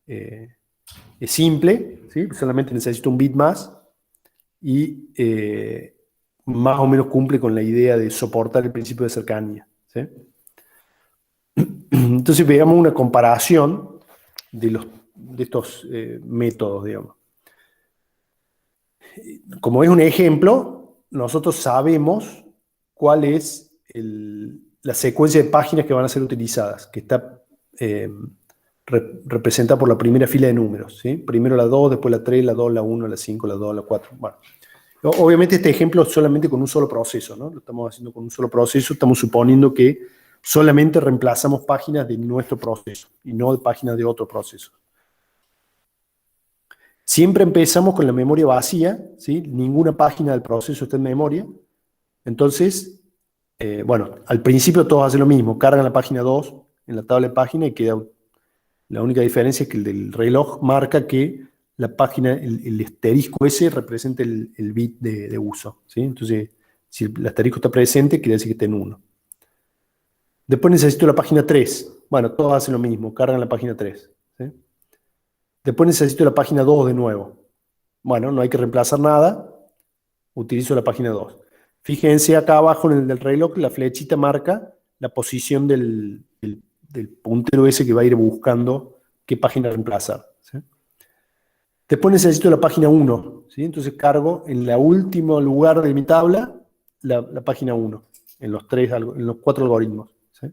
es simple, ¿sí? Solamente necesito un bit más y más o menos cumple con la idea de soportar el principio de cercanía, ¿sí? Entonces veamos una comparación de estos métodos, digamos. Como es un ejemplo, nosotros sabemos cuál es la secuencia de páginas que van a ser utilizadas, que está representada por la primera fila de números, ¿sí? Primero la 2, después la 3, la 2, la 1, la 5, la 2, la 4. Bueno, obviamente este ejemplo es solamente con un solo proceso, ¿no? Lo estamos haciendo con un solo proceso, estamos suponiendo que solamente reemplazamos páginas de nuestro proceso y no de páginas de otro proceso. Siempre empezamos con la memoria vacía, ¿sí? Ninguna página del proceso está en memoria. Entonces, al principio todos hacen lo mismo, cargan la página 2 en la tabla de página y queda. La única diferencia es que el del reloj marca que la página, el asterisco ese representa el bit de uso, ¿sí? Entonces, si el asterisco está presente, quiere decir que está en 1. Después necesito la página 3. Bueno, todos hacen lo mismo, cargan la página 3. ¿Sí? Después necesito la página 2 de nuevo. Bueno, no hay que reemplazar nada, utilizo la página 2. Fíjense acá abajo en el del reloj, la flechita marca la posición del puntero ese que va a ir buscando qué página reemplazar. ¿Sí? Después necesito la página 1. ¿Sí? Entonces cargo en el último lugar de mi tabla la página 1, en los 4 algoritmos. ¿Sí?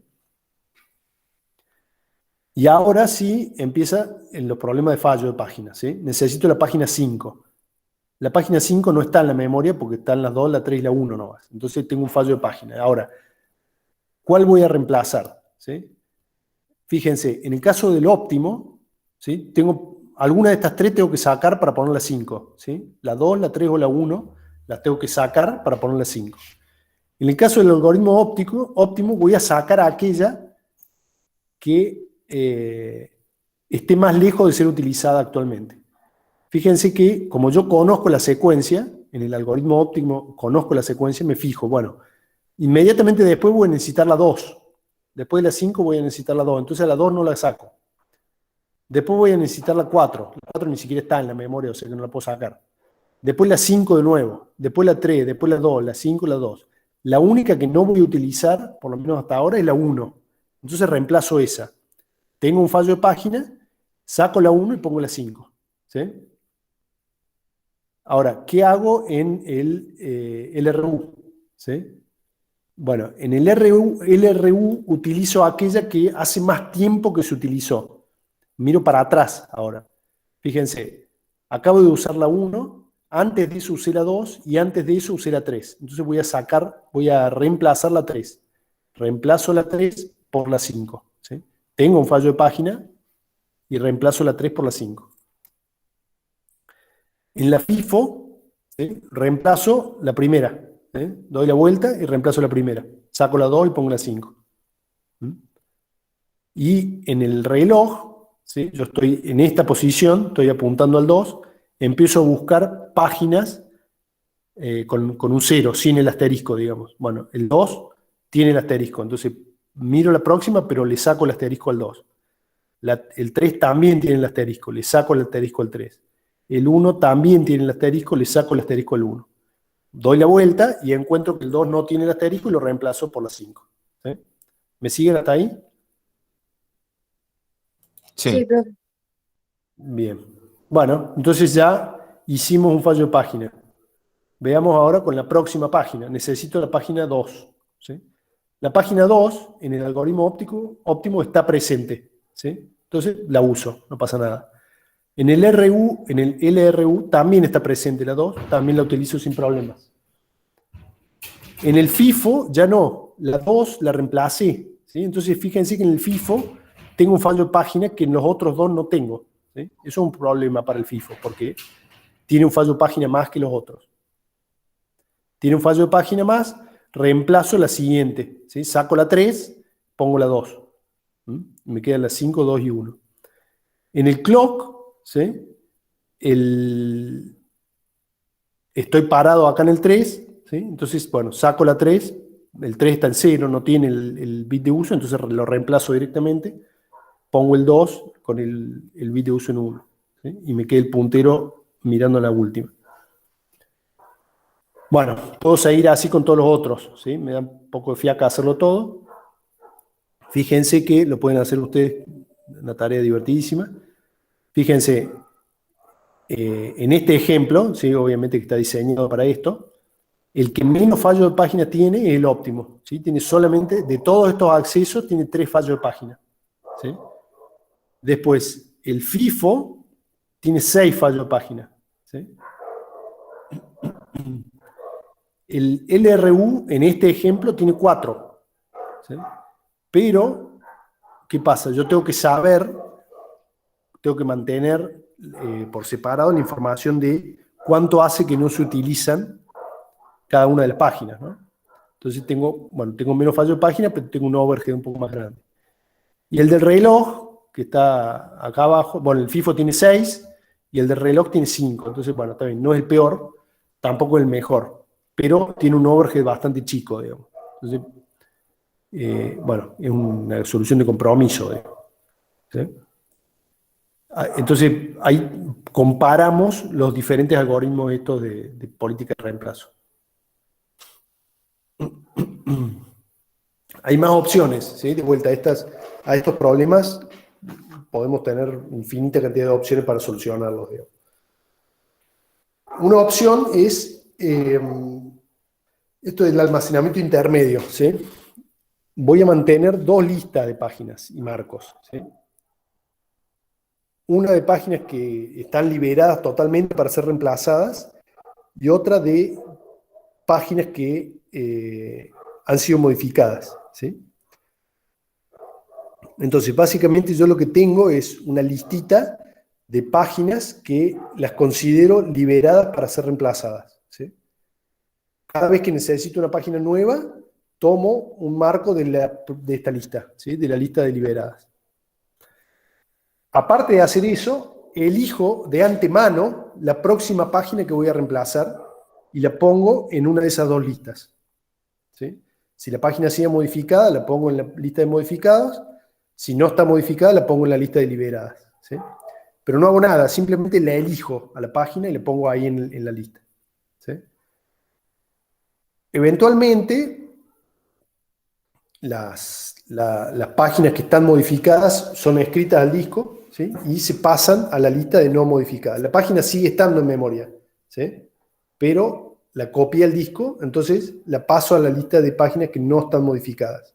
Y ahora sí empieza en los problemas de fallo de página. ¿Sí? Necesito la página 5. La página 5 no está en la memoria porque están las 2, la 3 y la 1 nomás. Entonces tengo un fallo de página. Ahora, ¿cuál voy a reemplazar? ¿Sí? Fíjense, en el caso del óptimo, ¿sí? Alguna de estas 3 tengo que sacar para poner la 5. ¿Sí? La 2, la 3 o la 1 las tengo que sacar para poner la 5. En el caso del algoritmo óptimo voy a sacar aquella que esté más lejos de ser utilizada actualmente. Fíjense que como yo conozco la secuencia, en el algoritmo óptimo conozco la secuencia, me fijo, bueno, inmediatamente después voy a necesitar la 2. Después de la 5 voy a necesitar la 2, entonces la 2 no la saco. Después voy a necesitar la 4. La 4 ni siquiera está en la memoria, o sea que no la puedo sacar. Después la 5 de nuevo, después la 3, después la 2, la 5, la 2. La única que no voy a utilizar, por lo menos hasta ahora, es la 1. Entonces reemplazo esa. Tengo un fallo de página, saco la 1 y pongo la 5. ¿Sí? Ahora, ¿qué hago en el LRU? ¿Sí? Bueno, en el LRU utilizo aquella que hace más tiempo que se utilizó. Miro para atrás ahora. Fíjense, acabo de usar la 1, antes de eso usé la 2 y antes de eso usé la 3. Entonces voy a reemplazar la 3. Reemplazo la 3 por la 5. ¿Sí? Tengo un fallo de página y reemplazo la 3 por la 5. En la FIFO, ¿sí? Reemplazo la primera. ¿Sí? Doy la vuelta y reemplazo la primera. Saco la 2 y pongo la 5. ¿Mm? Y en el reloj, ¿sí? Yo estoy en esta posición, estoy apuntando al 2, empiezo a buscar páginas con un 0, sin el asterisco, digamos. Bueno, el 2 tiene el asterisco, entonces miro la próxima, pero le saco el asterisco al 2. El 3 también tiene el asterisco, le saco el asterisco al 3. El 1 también tiene el asterisco, le saco el asterisco al 1. Doy la vuelta y encuentro que el 2 no tiene el asterisco y lo reemplazo por la 5. ¿Sí? ¿Me siguen hasta ahí?
Sí.
profe.
Bien. Bueno, entonces ya hicimos un fallo de página. Veamos ahora con la próxima página. Necesito la página 2. ¿Sí? La página 2 en el algoritmo óptimo está presente. ¿Sí? Entonces la uso, no pasa nada. En el LRU también está presente la 2, también la utilizo sin problemas. En el FIFO ya no, la 2 la reemplacé. ¿Sí? Entonces fíjense que en el FIFO tengo un fallo de página que en los otros dos no tengo. ¿Sí? Eso es un problema para el FIFO, porque tiene un fallo de página más que los otros. Tiene un fallo de página más, reemplazo la siguiente. ¿Sí? Saco la 3, pongo la 2. Me quedan las 5, 2 y 1. En el clock, ¿sí? Estoy parado acá en el 3, ¿sí? Entonces, bueno, saco la 3, el 3 está en 0, no tiene el bit de uso, entonces lo reemplazo directamente, pongo el 2 con el bit de uso en 1, ¿sí? Y me queda el puntero mirando la última. Bueno, puedo seguir así con todos los otros, ¿sí? Me da un poco de fiaca hacerlo todo. Fíjense que lo pueden hacer ustedes, una tarea divertidísima. Fíjense, en este ejemplo, ¿sí? Obviamente que está diseñado para esto, el que menos fallo de página tiene es el óptimo. ¿Sí? Tiene solamente, de todos estos accesos, tiene 3 fallos de página. ¿Sí? Después, el FIFO tiene 6 fallos de página. ¿Sí? El LRU, en este ejemplo, tiene 4. ¿Sí? Pero, ¿qué pasa? Yo tengo que saber, tengo que mantener por separado la información de cuánto hace que no se utilizan cada una de las páginas, ¿no? Entonces tengo menos fallo de página, pero tengo un overhead un poco más grande. Y el del reloj, que está acá abajo, bueno, el FIFO tiene 6 y el del reloj tiene 5. Entonces, bueno, está bien, no es el peor, tampoco es el mejor, pero tiene un overhead bastante chico, digamos. Entonces, bueno, es una solución de compromiso, digamos. ¿Sí? Entonces, ahí comparamos los diferentes algoritmos estos de política de reemplazo. Hay más opciones, ¿sí? De vuelta a estos problemas podemos tener infinita cantidad de opciones para solucionarlos, digamos. Una opción es esto del almacenamiento intermedio, ¿sí? Voy a mantener 2 listas de páginas y marcos, ¿sí? Una de páginas que están liberadas totalmente para ser reemplazadas y otra de páginas que han sido modificadas, ¿sí? Entonces, básicamente yo lo que tengo es una listita de páginas que las considero liberadas para ser reemplazadas, ¿sí? Cada vez que necesito una página nueva, tomo un marco de esta lista, ¿sí? De la lista de liberadas. Aparte de hacer eso, elijo de antemano la próxima página que voy a reemplazar y la pongo en una de esas dos listas, ¿sí? Si la página sigue modificada, la pongo en la lista de modificados. Si no está modificada, la pongo en la lista de liberadas, ¿sí? Pero no hago nada, simplemente la elijo a la página y la pongo ahí en la lista, ¿sí? Eventualmente, las páginas que están modificadas son escritas al disco, ¿sí? Y se pasan a la lista de no modificadas. La página sigue estando en memoria, ¿sí? Pero la copié al disco, entonces la paso a la lista de páginas que no están modificadas.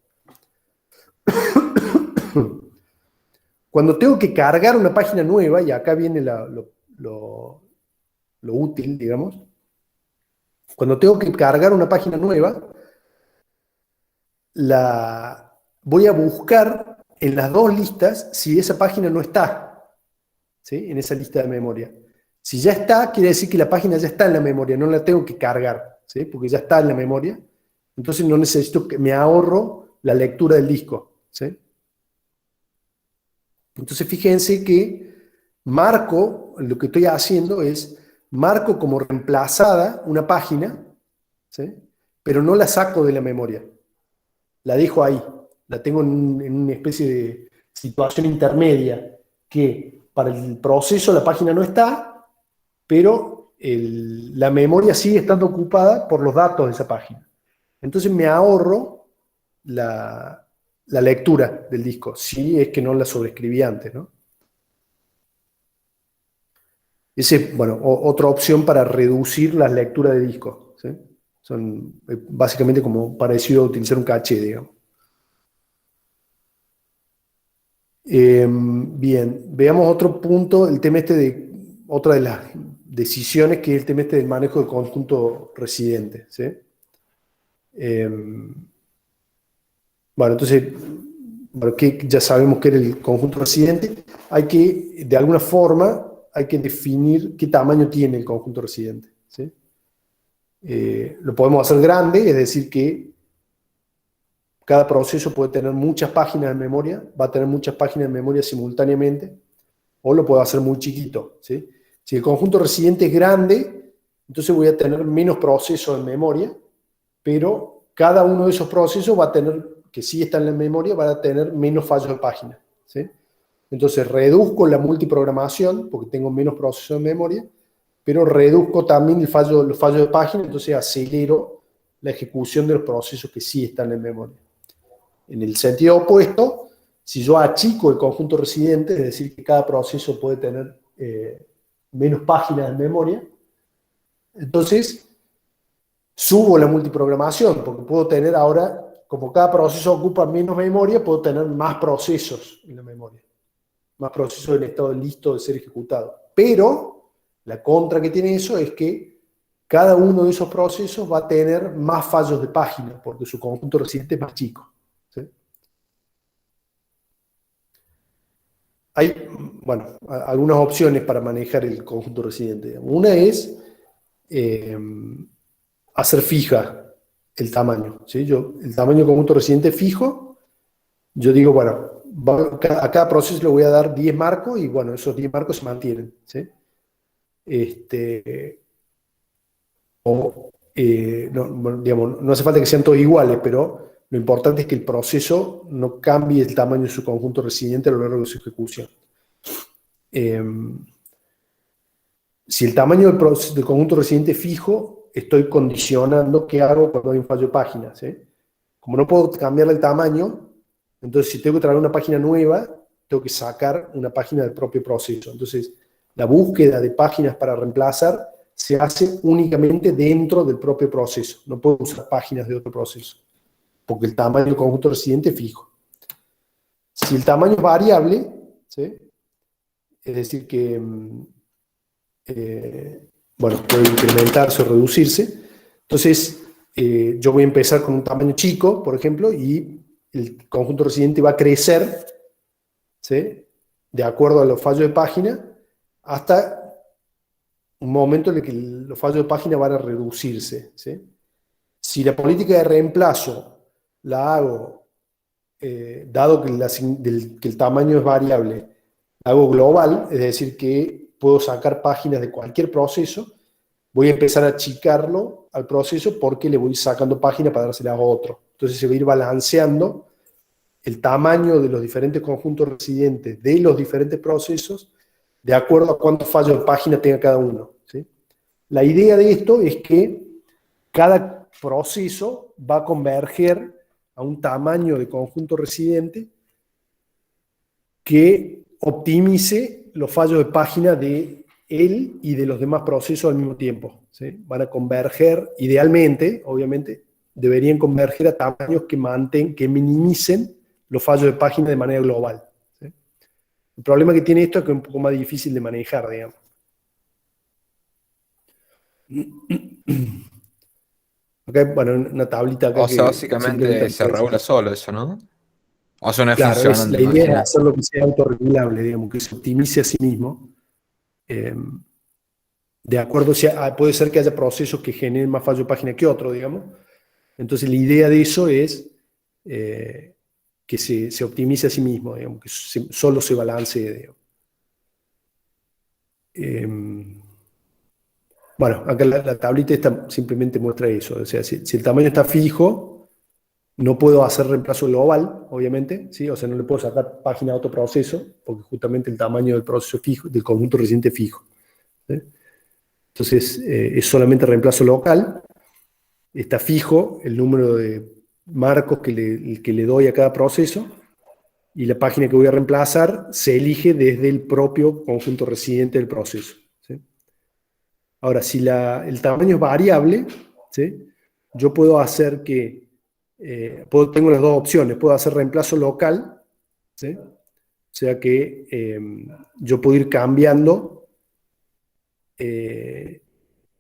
Cuando tengo que cargar una página nueva, y acá viene lo útil, digamos, cuando tengo que cargar una página nueva, voy a buscar en las dos listas si esa página no está, ¿sí? En esa lista de memoria. Si ya está, quiere decir que la página ya está en la memoria, no la tengo que cargar, ¿sí? Porque ya está en la memoria. Entonces no necesito que me ahorro la lectura del disco, ¿sí? Entonces fíjense que marco, lo que estoy haciendo es, marco como reemplazada una página, ¿sí? Pero no la saco de la memoria. La dejo ahí, la tengo en una especie de situación intermedia, que para el proceso la página no está, pero la memoria sigue estando ocupada por los datos de esa página. Entonces me ahorro la lectura del disco, si es que no la sobreescribí antes, ¿no? Esa es, bueno, otra opción para reducir las lecturas de disco, ¿sí? Son básicamente como parecido a utilizar un caché, digamos. Bien, veamos otro punto, el tema otra de las decisiones, que es el tema del manejo del conjunto residente, ¿sí? Bueno, entonces, bueno, que ya sabemos que era el conjunto residente, de alguna forma, hay que definir qué tamaño tiene el conjunto residente, ¿sí? Lo podemos hacer grande, es decir, que cada proceso puede tener muchas páginas en memoria, va a tener muchas páginas en memoria simultáneamente, o lo puedo hacer muy chiquito, ¿sí? Si el conjunto residente es grande, entonces voy a tener menos procesos en memoria, pero cada uno de esos procesos va a tener, que sí están en la memoria, va a tener menos fallos de página, ¿sí? Entonces reduzco la multiprogramación, porque tengo menos procesos en memoria, pero reduzco también los fallos de página, entonces acelero la ejecución de los procesos que sí están en memoria. En el sentido opuesto, si yo achico el conjunto residente, es decir, que cada proceso puede tener menos páginas en memoria, entonces subo la multiprogramación, porque puedo tener ahora, como cada proceso ocupa menos memoria, puedo tener más procesos en la memoria, más procesos en estado listo de ser ejecutado. Pero la contra que tiene eso es que cada uno de esos procesos va a tener más fallos de página, porque su conjunto residente es más chico, ¿sí? Hay, bueno, algunas opciones para manejar el conjunto residente. Una es hacer fija el tamaño, ¿sí? El tamaño del conjunto residente fijo, yo digo, bueno, a cada proceso le voy a dar 10 marcos y bueno, esos 10 marcos se mantienen, ¿sí? Digamos, no hace falta que sean todos iguales, pero lo importante es que el proceso no cambie el tamaño de su conjunto residente a lo largo de su ejecución. Si el tamaño del conjunto residente es fijo, estoy condicionando qué hago cuando hay un fallo de página, ¿sí? Como no puedo cambiarle el tamaño, entonces si tengo que traer una página nueva, tengo que sacar una página del propio proceso. Entonces, la búsqueda de páginas para reemplazar se hace únicamente dentro del propio proceso. No puedo usar páginas de otro proceso, porque el tamaño del conjunto residente es fijo. Si el tamaño es variable, ¿sí? Es decir que, bueno, puede incrementarse o reducirse. Entonces, yo voy a empezar con un tamaño chico, por ejemplo, y el conjunto residente va a crecer, ¿sí? De acuerdo a los fallos de página, hasta un momento en el que los fallos de página van a reducirse, ¿sí? Si la política de reemplazo la hago, dado que, que el tamaño es variable, la hago global, es decir, que puedo sacar páginas de cualquier proceso, voy a empezar a achicarlo al proceso porque le voy sacando páginas para dárselas a otro. Entonces se va a ir balanceando el tamaño de los diferentes conjuntos residentes de los diferentes procesos de acuerdo a cuántos fallos de página tenga cada uno, ¿sí? La idea de esto es que cada proceso va a converger a un tamaño de conjunto residente que optimice los fallos de página de él y de los demás procesos al mismo tiempo, ¿sí? Van a converger, idealmente, obviamente, deberían converger a tamaños que minimicen los fallos de página de manera global, ¿sí? El problema que tiene esto es que es un poco más difícil de manejar, digamos. Okay, bueno, una tablita acá
O sea,
que
básicamente
simplemente
se regula solo eso, ¿no? O sea, no es
claro,
funcional,
la
me
idea es
imagino.
hacer lo que sea autorregulable, digamos, que se optimice a sí mismo. De acuerdo, puede ser que haya procesos que generen más fallo de página que otros, digamos. Entonces, la idea de eso es que se optimice a sí mismo, digamos, que solo se balancee, digamos. Bueno, acá la tablita esta simplemente muestra eso. O sea, si el tamaño está fijo, no puedo hacer reemplazo global, obviamente, ¿sí? O sea, no le puedo sacar página a otro proceso, porque justamente el tamaño del proceso fijo, del conjunto residente es fijo, ¿sí? Entonces, es solamente reemplazo local. Está fijo el número de marcos que le doy a cada proceso, y la página que voy a reemplazar se elige desde el propio conjunto residente del proceso, ¿sí? Ahora, si el tamaño es variable, ¿sí? Yo puedo hacer que, tengo las dos opciones, puedo hacer reemplazo local, ¿sí? O sea que yo puedo ir cambiando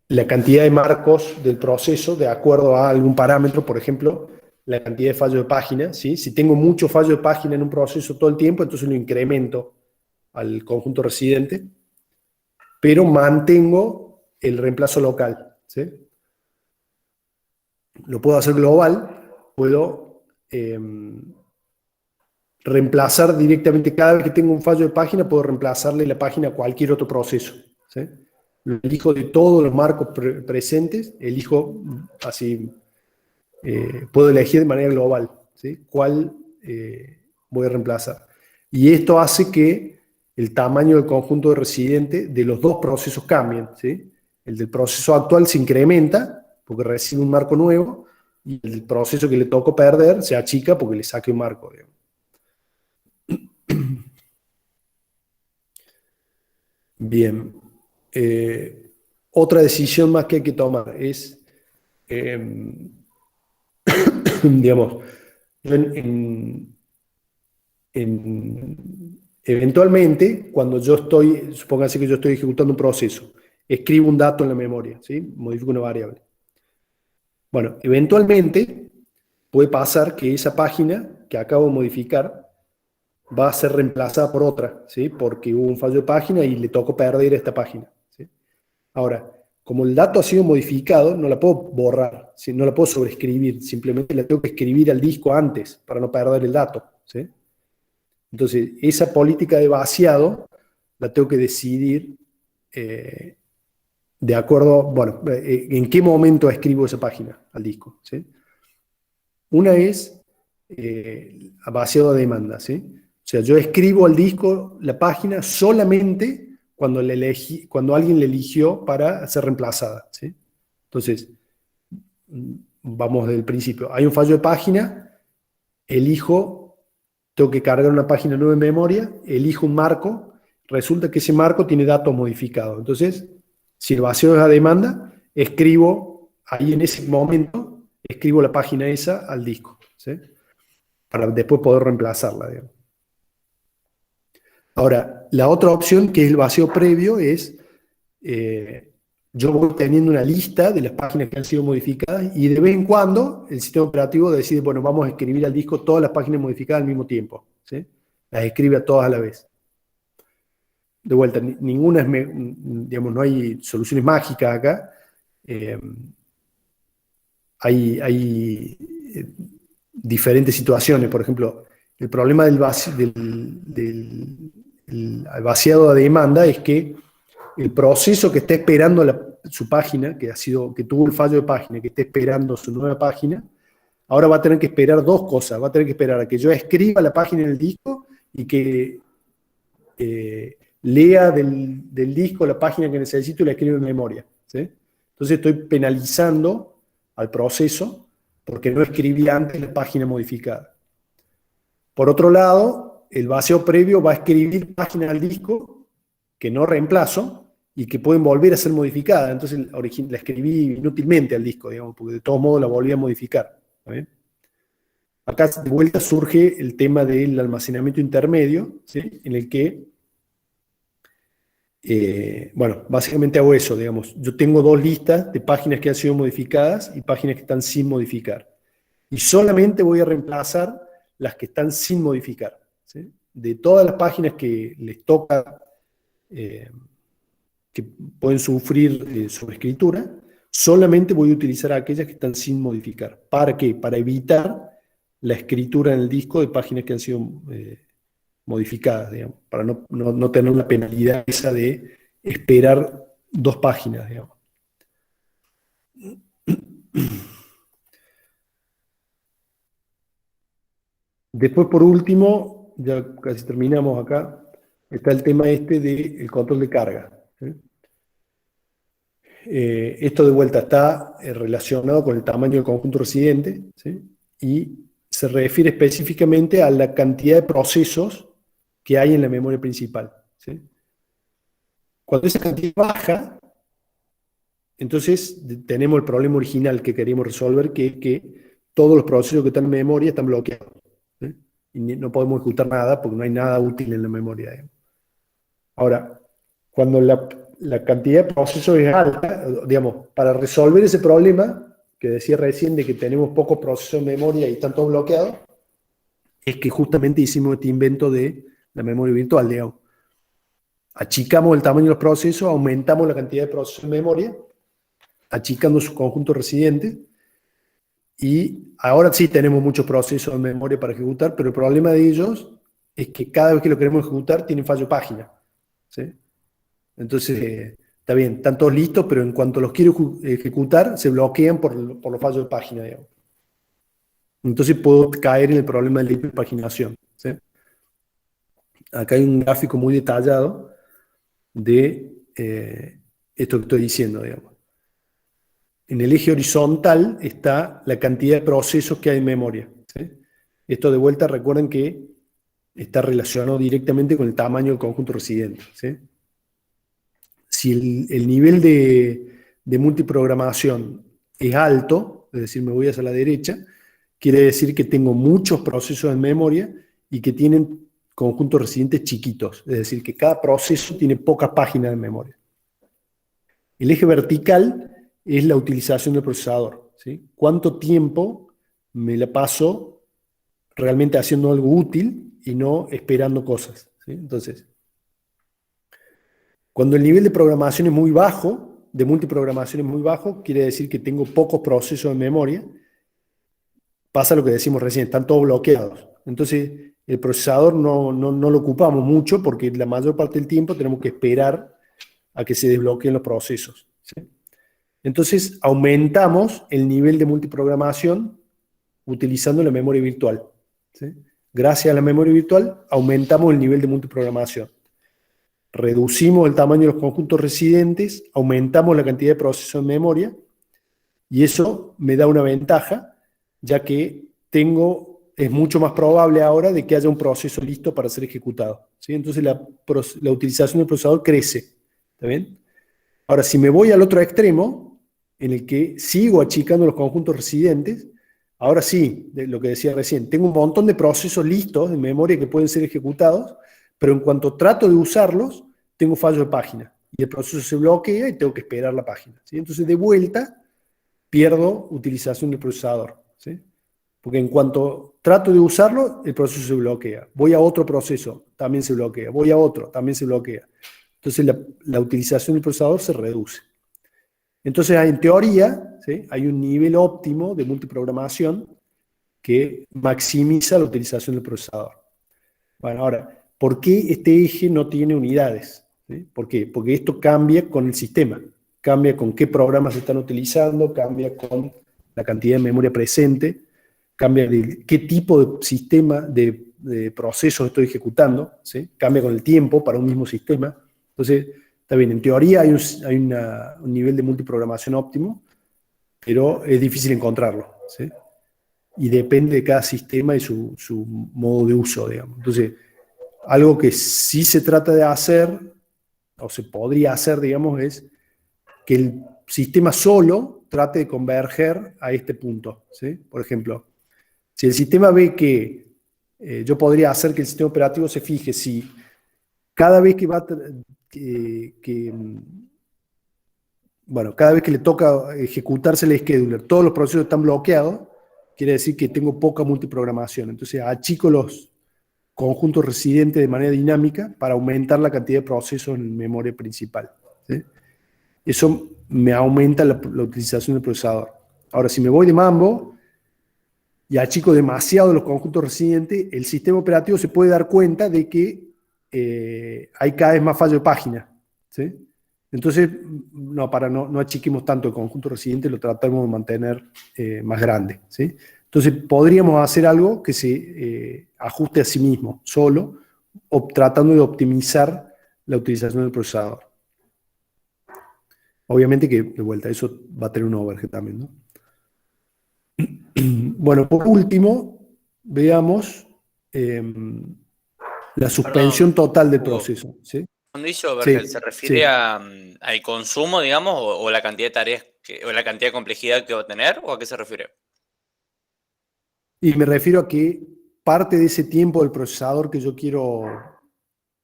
la cantidad de marcos del proceso de acuerdo a algún parámetro, por ejemplo, la cantidad de fallos de página, ¿sí? Si tengo mucho fallo de página en un proceso todo el tiempo, entonces lo incremento al conjunto residente, pero mantengo el reemplazo local, ¿sí? Lo puedo hacer global, puedo reemplazar directamente, cada vez que tengo un fallo de página, puedo reemplazarle la página a cualquier otro proceso, ¿sí? Lo elijo de todos los marcos presentes, elijo así, puedo elegir de manera global, ¿sí? ¿Cuál voy a reemplazar? Y esto hace que el tamaño del conjunto de residente de los dos procesos cambien, ¿sí? El del proceso actual se incrementa porque recibe un marco nuevo, y el proceso que le tocó perder se achica porque le saque un marco, digamos. Bien. Otra decisión más que hay que tomar es, digamos, eventualmente, cuando yo estoy, supónganse que yo estoy ejecutando un proceso, escribo un dato en la memoria, ¿sí? Modifico una variable. Bueno, eventualmente puede pasar que esa página que acabo de modificar va a ser reemplazada por otra, ¿sí? Porque hubo un fallo de página y le tocó perder esta página, ¿sí? Ahora, como el dato ha sido modificado, no la puedo borrar, ¿sí? No la puedo sobreescribir, simplemente la tengo que escribir al disco antes para no perder el dato, ¿sí? Entonces, esa política de vaciado la tengo que decidir de acuerdo, bueno, en qué momento escribo esa página al disco, ¿sí? Una es vaciado a demanda, ¿sí? O sea, yo escribo al disco la página solamente cuando alguien la eligió para ser reemplazada, ¿sí? Entonces, vamos desde el principio. Hay un fallo de página, tengo que cargar una página nueva en memoria, elijo un marco, resulta que ese marco tiene datos modificados. Entonces, si el vacío es a demanda, escribo ahí en ese momento, escribo la página esa al disco, ¿sí? Para después poder reemplazarla, digamos. Ahora, la otra opción, que es el vacío previo, es yo voy teniendo una lista de las páginas que han sido modificadas, y de vez en cuando el sistema operativo decide, bueno, vamos a escribir al disco todas las páginas modificadas al mismo tiempo, ¿sí? Las escribe a todas a la vez. De vuelta, ninguna es, digamos, no hay soluciones mágicas acá. diferentes situaciones. Por ejemplo, el problema del vaciado a demanda es que el proceso que está esperando su página, que tuvo el fallo de página, que está esperando su nueva página, ahora va a tener que esperar dos cosas. Va a tener que esperar a que yo escriba la página en el disco y que lea del disco la página que necesito y la escriba en memoria, ¿sí? Entonces estoy penalizando al proceso porque no escribí antes la página modificada. Por otro lado, el vacío previo va a escribir páginas al disco que no reemplazo y que pueden volver a ser modificadas. Entonces la escribí inútilmente al disco, digamos, porque de todos modos la volví a modificar. ¿Está bien? Acá de vuelta surge el tema del almacenamiento intermedio, ¿sí? En el que, bueno, básicamente hago eso, digamos. Yo tengo dos listas de páginas que han sido modificadas y páginas que están sin modificar. Y solamente voy a reemplazar las que están sin modificar, ¿sí? De todas las páginas que les toca, que pueden sufrir sobreescritura, solamente voy a utilizar aquellas que están sin modificar. ¿Para qué? Para evitar la escritura en el disco de páginas que han sido modificadas, digamos, para no tener una penalidad esa de esperar dos páginas, digamos. Después, por último, ya casi terminamos acá, está el tema este del control de carga, ¿sí? Esto de vuelta está relacionado con el tamaño del conjunto residente, ¿sí? Y se refiere específicamente a la cantidad de procesos que hay en la memoria principal, ¿sí? Cuando esa cantidad baja, entonces tenemos el problema original que queríamos resolver, que es que todos los procesos que están en memoria están bloqueados, ¿sí? Y no podemos ejecutar nada porque no hay nada útil en la memoria, digamos. Ahora, cuando la cantidad de procesos es alta, digamos, para resolver ese problema que decía recién de que tenemos pocos procesos en memoria y están todos bloqueados, es que justamente hicimos este invento de la memoria virtual, digamos. Achicamos el tamaño de los procesos, aumentamos la cantidad de procesos en memoria, achicando su conjunto residente, y ahora sí tenemos muchos procesos en memoria para ejecutar, pero el problema de ellos es que cada vez que lo queremos ejecutar tienen fallo de página, ¿sí? Entonces, está bien, están todos listos, pero en cuanto los quiero ejecutar, se bloquean por los fallos de página, digamos. Entonces puedo caer en el problema de la hiperpaginación, ¿sí? Acá hay un gráfico muy detallado de esto que estoy diciendo, digamos. En el eje horizontal está la cantidad de procesos que hay en memoria, ¿sí? Esto de vuelta, recuerden que está relacionado directamente con el tamaño del conjunto residente, ¿sí? Si el nivel de multiprogramación es alto, es decir, me voy hacia la derecha, quiere decir que tengo muchos procesos en memoria y que tienen conjuntos residentes chiquitos, es decir, que cada proceso tiene pocas páginas de memoria. El eje vertical es la utilización del procesador, ¿sí? ¿Cuánto tiempo me la paso realmente haciendo algo útil y no esperando cosas, ¿sí? Entonces, cuando el nivel de programación es muy bajo, de multiprogramación es muy bajo, quiere decir que tengo pocos procesos en memoria. Pasa lo que decimos recién, están todos bloqueados. Entonces, el procesador no lo ocupamos mucho porque la mayor parte del tiempo tenemos que esperar a que se desbloqueen los procesos, ¿sí? Entonces, aumentamos el nivel de multiprogramación utilizando la memoria virtual, ¿sí? Gracias a la memoria virtual, aumentamos el nivel de multiprogramación. Reducimos el tamaño de los conjuntos residentes, aumentamos la cantidad de procesos en memoria, y eso me da una ventaja, ya que es mucho más probable ahora de que haya un proceso listo para ser ejecutado, ¿sí? Entonces la utilización del procesador crece, ¿está bien? Ahora, si me voy al otro extremo, en el que sigo achicando los conjuntos residentes, ahora sí, de lo que decía recién, tengo un montón de procesos listos en memoria que pueden ser ejecutados, pero en cuanto trato de usarlos, tengo fallo de página, y el proceso se bloquea y tengo que esperar la página, ¿sí? Entonces, de vuelta, pierdo utilización del procesador, ¿sí? Porque en cuanto trato de usarlo, el proceso se bloquea. Voy a otro proceso, también se bloquea. Voy a otro, también se bloquea. Entonces, la utilización del procesador se reduce. Entonces, en teoría, ¿sí?, hay un nivel óptimo de multiprogramación que maximiza la utilización del procesador. Bueno, ahora, ¿por qué este eje no tiene unidades? ¿Sí? ¿Por qué? Porque esto cambia con el sistema, cambia con qué programas se están utilizando, cambia con la cantidad de memoria presente, cambia de qué tipo de sistema de procesos estoy ejecutando, ¿sí? Cambia con el tiempo para un mismo sistema. Entonces, está bien, en teoría hay un nivel de multiprogramación óptimo, pero es difícil encontrarlo, ¿sí? Y depende de cada sistema y su modo de uso, digamos. Entonces, algo que sí se trata de hacer, o se podría hacer, digamos, es que el sistema solo trate de converger a este punto, ¿sí? Por ejemplo, si el sistema ve que yo podría hacer que el sistema operativo se fije si cada vez que cada vez que le toca ejecutarse el scheduler, todos los procesos están bloqueados, quiere decir que tengo poca multiprogramación. Entonces achico los conjuntos residentes de manera dinámica para aumentar la cantidad de procesos en memoria principal, ¿sí? Eso me aumenta la utilización del procesador. Ahora, si me voy de mambo y achico demasiado los conjuntos residentes, el sistema operativo se puede dar cuenta de que hay cada vez más fallo de página, ¿sí? Entonces, no achiquemos tanto el conjunto residente, lo tratamos de mantener más grande, ¿sí? Entonces, podríamos hacer algo que se ajuste a sí mismo, solo, tratando de optimizar la utilización del procesador. Obviamente que, de vuelta, eso va a tener un overhead también, ¿no? Bueno, por último, veamos la suspensión total del proceso, ¿sí?
Cuando dice overhead,
Sí,
¿se refiere
sí.
al consumo, digamos, o la cantidad de tareas, o la cantidad de complejidad que va a tener, o a qué se refiere?
Y me refiero a que parte de ese tiempo del procesador que yo quiero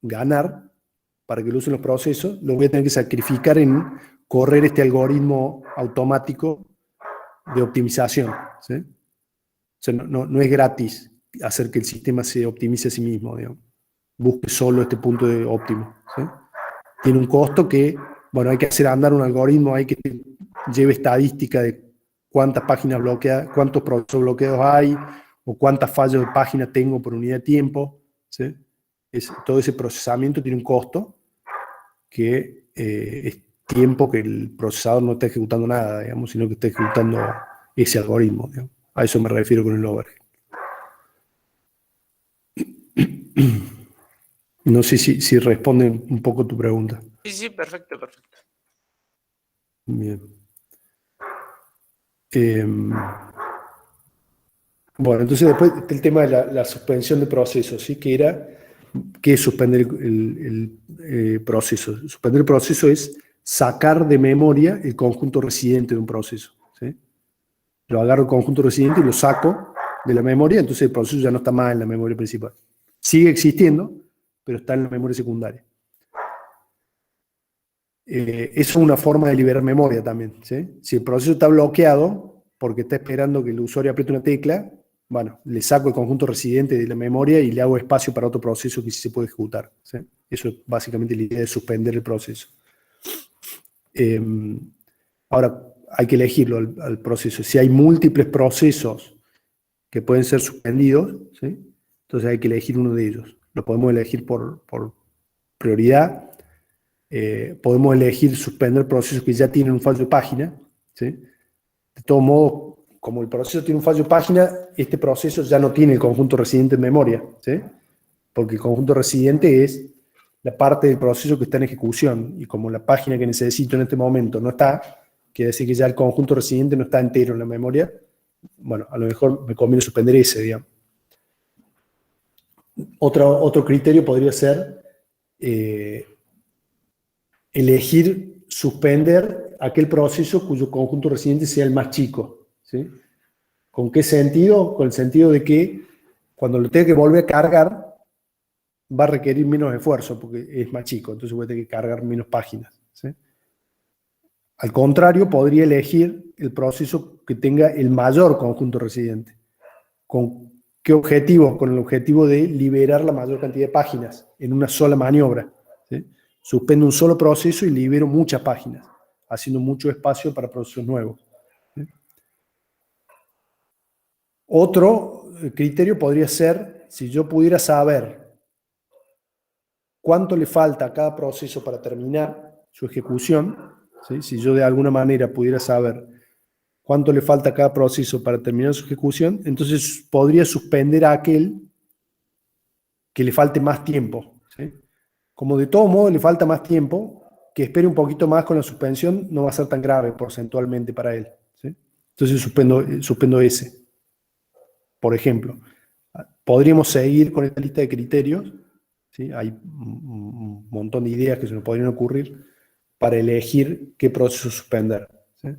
ganar para que lo usen los procesos, lo voy a tener que sacrificar en correr este algoritmo automático de optimización, ¿sí? O sea, no es gratis hacer que el sistema se optimice a sí mismo, digamos. Busque solo este punto de óptimo, ¿sí? Tiene un costo que, bueno, hay que hacer andar un algoritmo ahí que lleve estadística de cuántas páginas bloqueadas, cuántos procesos bloqueados hay, o cuántas fallos de página tengo por unidad de tiempo, ¿sí? Todo ese procesamiento tiene un costo que es tiempo que el procesador no está ejecutando nada, digamos, sino que está ejecutando ese algoritmo, digamos. A eso me refiero con el overhead. No sé si responde un poco tu pregunta.
Sí, perfecto.
Bien. Bueno, entonces después el tema de la suspensión de procesos, ¿sí? ¿Qué es suspender el proceso? Suspender el proceso es sacar de memoria el conjunto residente de un proceso, ¿sí? Lo agarro el conjunto residente y lo saco de la memoria, entonces el proceso ya no está más en la memoria principal. Sigue existiendo, pero está en la memoria secundaria. Eso es una forma de liberar memoria también, ¿sí? Si el proceso está bloqueado porque está esperando que el usuario apriete una tecla, bueno, le saco el conjunto residente de la memoria y le hago espacio para otro proceso que sí se puede ejecutar, ¿sí? Eso es básicamente la idea de suspender el proceso. Ahora, hay que elegirlo al proceso. Si hay múltiples procesos que pueden ser suspendidos, ¿sí? Entonces hay que elegir uno de ellos. Lo podemos elegir por prioridad. Podemos elegir suspender procesos que ya tienen un fallo de página, ¿sí? De todo modo, como el proceso tiene un fallo de página, este proceso ya no tiene el conjunto residente en memoria, ¿sí? Porque el conjunto residente es la parte del proceso que está en ejecución, y como la página que necesito en este momento no está, quiere decir que ya el conjunto residente no está entero en la memoria. Bueno, a lo mejor me conviene suspender ese, digamos. Otro criterio podría ser elegir suspender aquel proceso cuyo conjunto residente sea el más chico, ¿sí? ¿Con qué sentido? Con el sentido de que cuando lo tenga que volver a cargar va a requerir menos esfuerzo porque es más chico, entonces voy a tener que cargar menos páginas, ¿sí? Al contrario, podría elegir el proceso que tenga el mayor conjunto residente. ¿Con qué objetivo? Con el objetivo de liberar la mayor cantidad de páginas en una sola maniobra, ¿sí? Suspendo un solo proceso y libero muchas páginas, haciendo mucho espacio para procesos nuevos, ¿sí? Otro criterio podría ser si yo pudiera saber cuánto le falta a cada proceso para terminar su ejecución, ¿sí? Si yo de alguna manera pudiera saber cuánto le falta a cada proceso para terminar su ejecución, entonces podría suspender a aquel que le falte más tiempo, ¿sí? Como de todo modo le falta más tiempo, que espere un poquito más con la suspensión no va a ser tan grave porcentualmente para él, ¿sí? Entonces suspendo ese. Por ejemplo, podríamos seguir con esta lista de criterios, ¿sí? Hay un montón de ideas que se nos podrían ocurrir para elegir qué proceso suspender, ¿sí?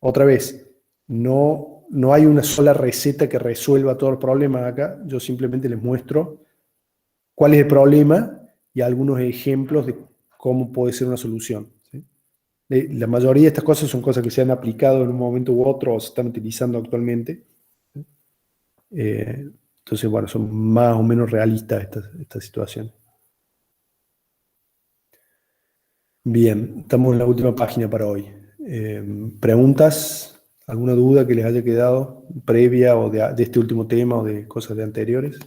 Otra vez, no hay una sola receta que resuelva todos los problemas acá. Yo simplemente les muestro cuál es el problema y algunos ejemplos de cómo puede ser una solución, ¿sí? La mayoría de estas cosas son cosas que se han aplicado en un momento u otro o se están utilizando actualmente. Entonces, bueno, son más o menos realistas estas situaciones. Bien, estamos en la última página para hoy. ¿Preguntas? ¿Alguna duda que les haya quedado previa o de este último tema o de cosas de anteriores?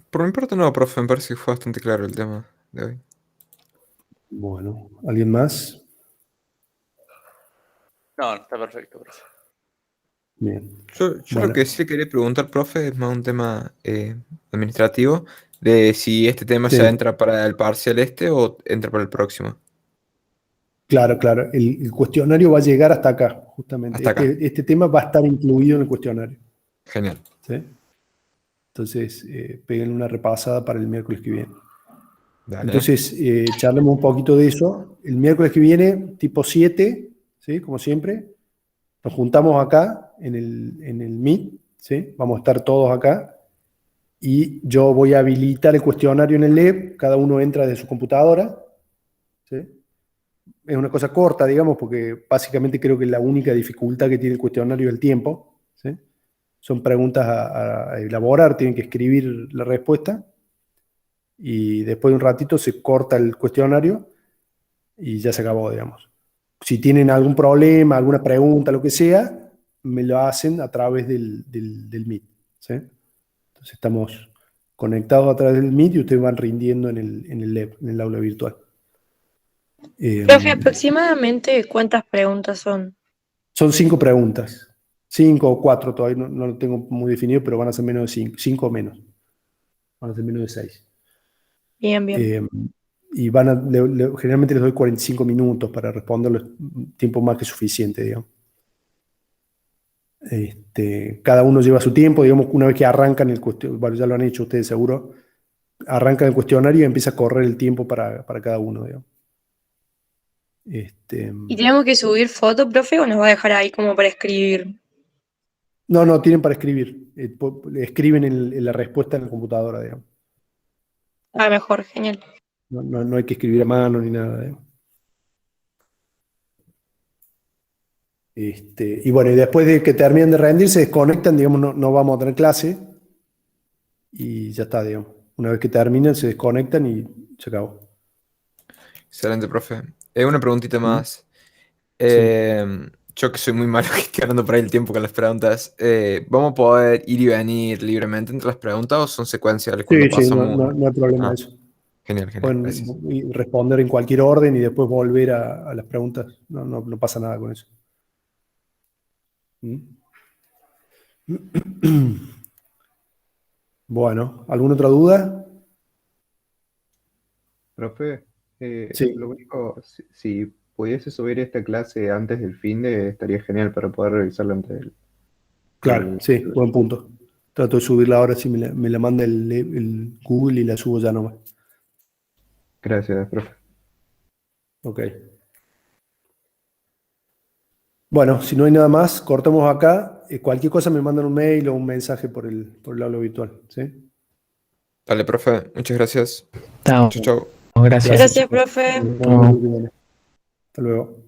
Por mi parte no, profe, me parece que fue bastante claro el tema de hoy.
Bueno, ¿alguien más?
No, está perfecto, profe.
Yo
Bien.
lo que sí le quería preguntar, profe, es más un tema administrativo, de si este tema
Sí.
ya entra para el parcial o entra para el próximo.
Claro. El cuestionario va a llegar hasta acá, justamente.
Hasta acá.
Este tema va a estar incluido en el cuestionario,
Genial.
¿sí? Entonces, peguen una repasada para el miércoles que viene.
Dale.
Entonces, charlemos un poquito de eso. El miércoles que viene, tipo 7, ¿sí? Como siempre, nos juntamos acá en el Meet, ¿sí? Vamos a estar todos acá. Y yo voy a habilitar el cuestionario en el LEP. Cada uno entra de su computadora, ¿sí? Es una cosa corta, digamos, porque básicamente creo que la única dificultad que tiene el cuestionario es el tiempo, ¿sí? Son preguntas a elaborar, tienen que escribir la respuesta y después de un ratito se corta el cuestionario y ya se acabó, digamos. Si tienen algún problema, alguna pregunta, lo que sea, me lo hacen a través del Meet, ¿sí? Entonces estamos conectados a través del Meet y ustedes van rindiendo en el LEB, en el aula virtual.
Profe, aproximadamente ¿cuántas preguntas son?
Son 5 preguntas. 5 o 4, todavía no lo tengo muy definido, pero van a ser menos de 5. 5 o menos. Van a ser menos de 6.
Bien.
Y generalmente les doy 45 minutos para responderles, tiempo más que suficiente, digamos. Cada uno lleva su tiempo, digamos, una vez que arrancan el cuestionario, bueno, ya lo han hecho ustedes seguro, arrancan el cuestionario y empieza a correr el tiempo para cada uno, digamos.
¿Y tenemos que subir foto, profe, o nos va a dejar ahí como para escribir?
No, tienen para escribir. Escriben en la respuesta en la computadora, digamos.
Ah, mejor, genial.
No hay que escribir a mano ni nada, digamos. Y bueno, y después de que terminen de rendir, se desconectan, digamos, no vamos a tener clase y ya está, digamos. Una vez que terminan, se desconectan y se acabó.
Excelente, profe. Una preguntita más. Yo que soy muy malo gestionando por ahí el tiempo con las preguntas, ¿vamos a poder ir y venir libremente entre las preguntas o son secuenciales cuando
Sí,
pasamos?
no hay problema
Ah,
eso.
genial,
Pueden
gracias.
responder en cualquier orden y después volver a las preguntas. No pasa nada con eso. Bueno, ¿alguna otra duda?
Profe,
Sí.
lo único, si pudiese subir esta clase antes del estaría genial para poder revisarla antes del...
Claro, sí, buen punto. Trato de subirla ahora, si me la manda el Google y la subo ya nomás.
Gracias, profe.
Ok. Bueno, si no hay nada más, cortamos acá. Cualquier cosa me mandan un mail o un mensaje por el aula virtual, ¿sí?
Dale, profe, muchas gracias.
Chao.
Chau, chau.
Gracias.
Gracias, profe.
Nos vemos el lunes que viene. Hasta luego.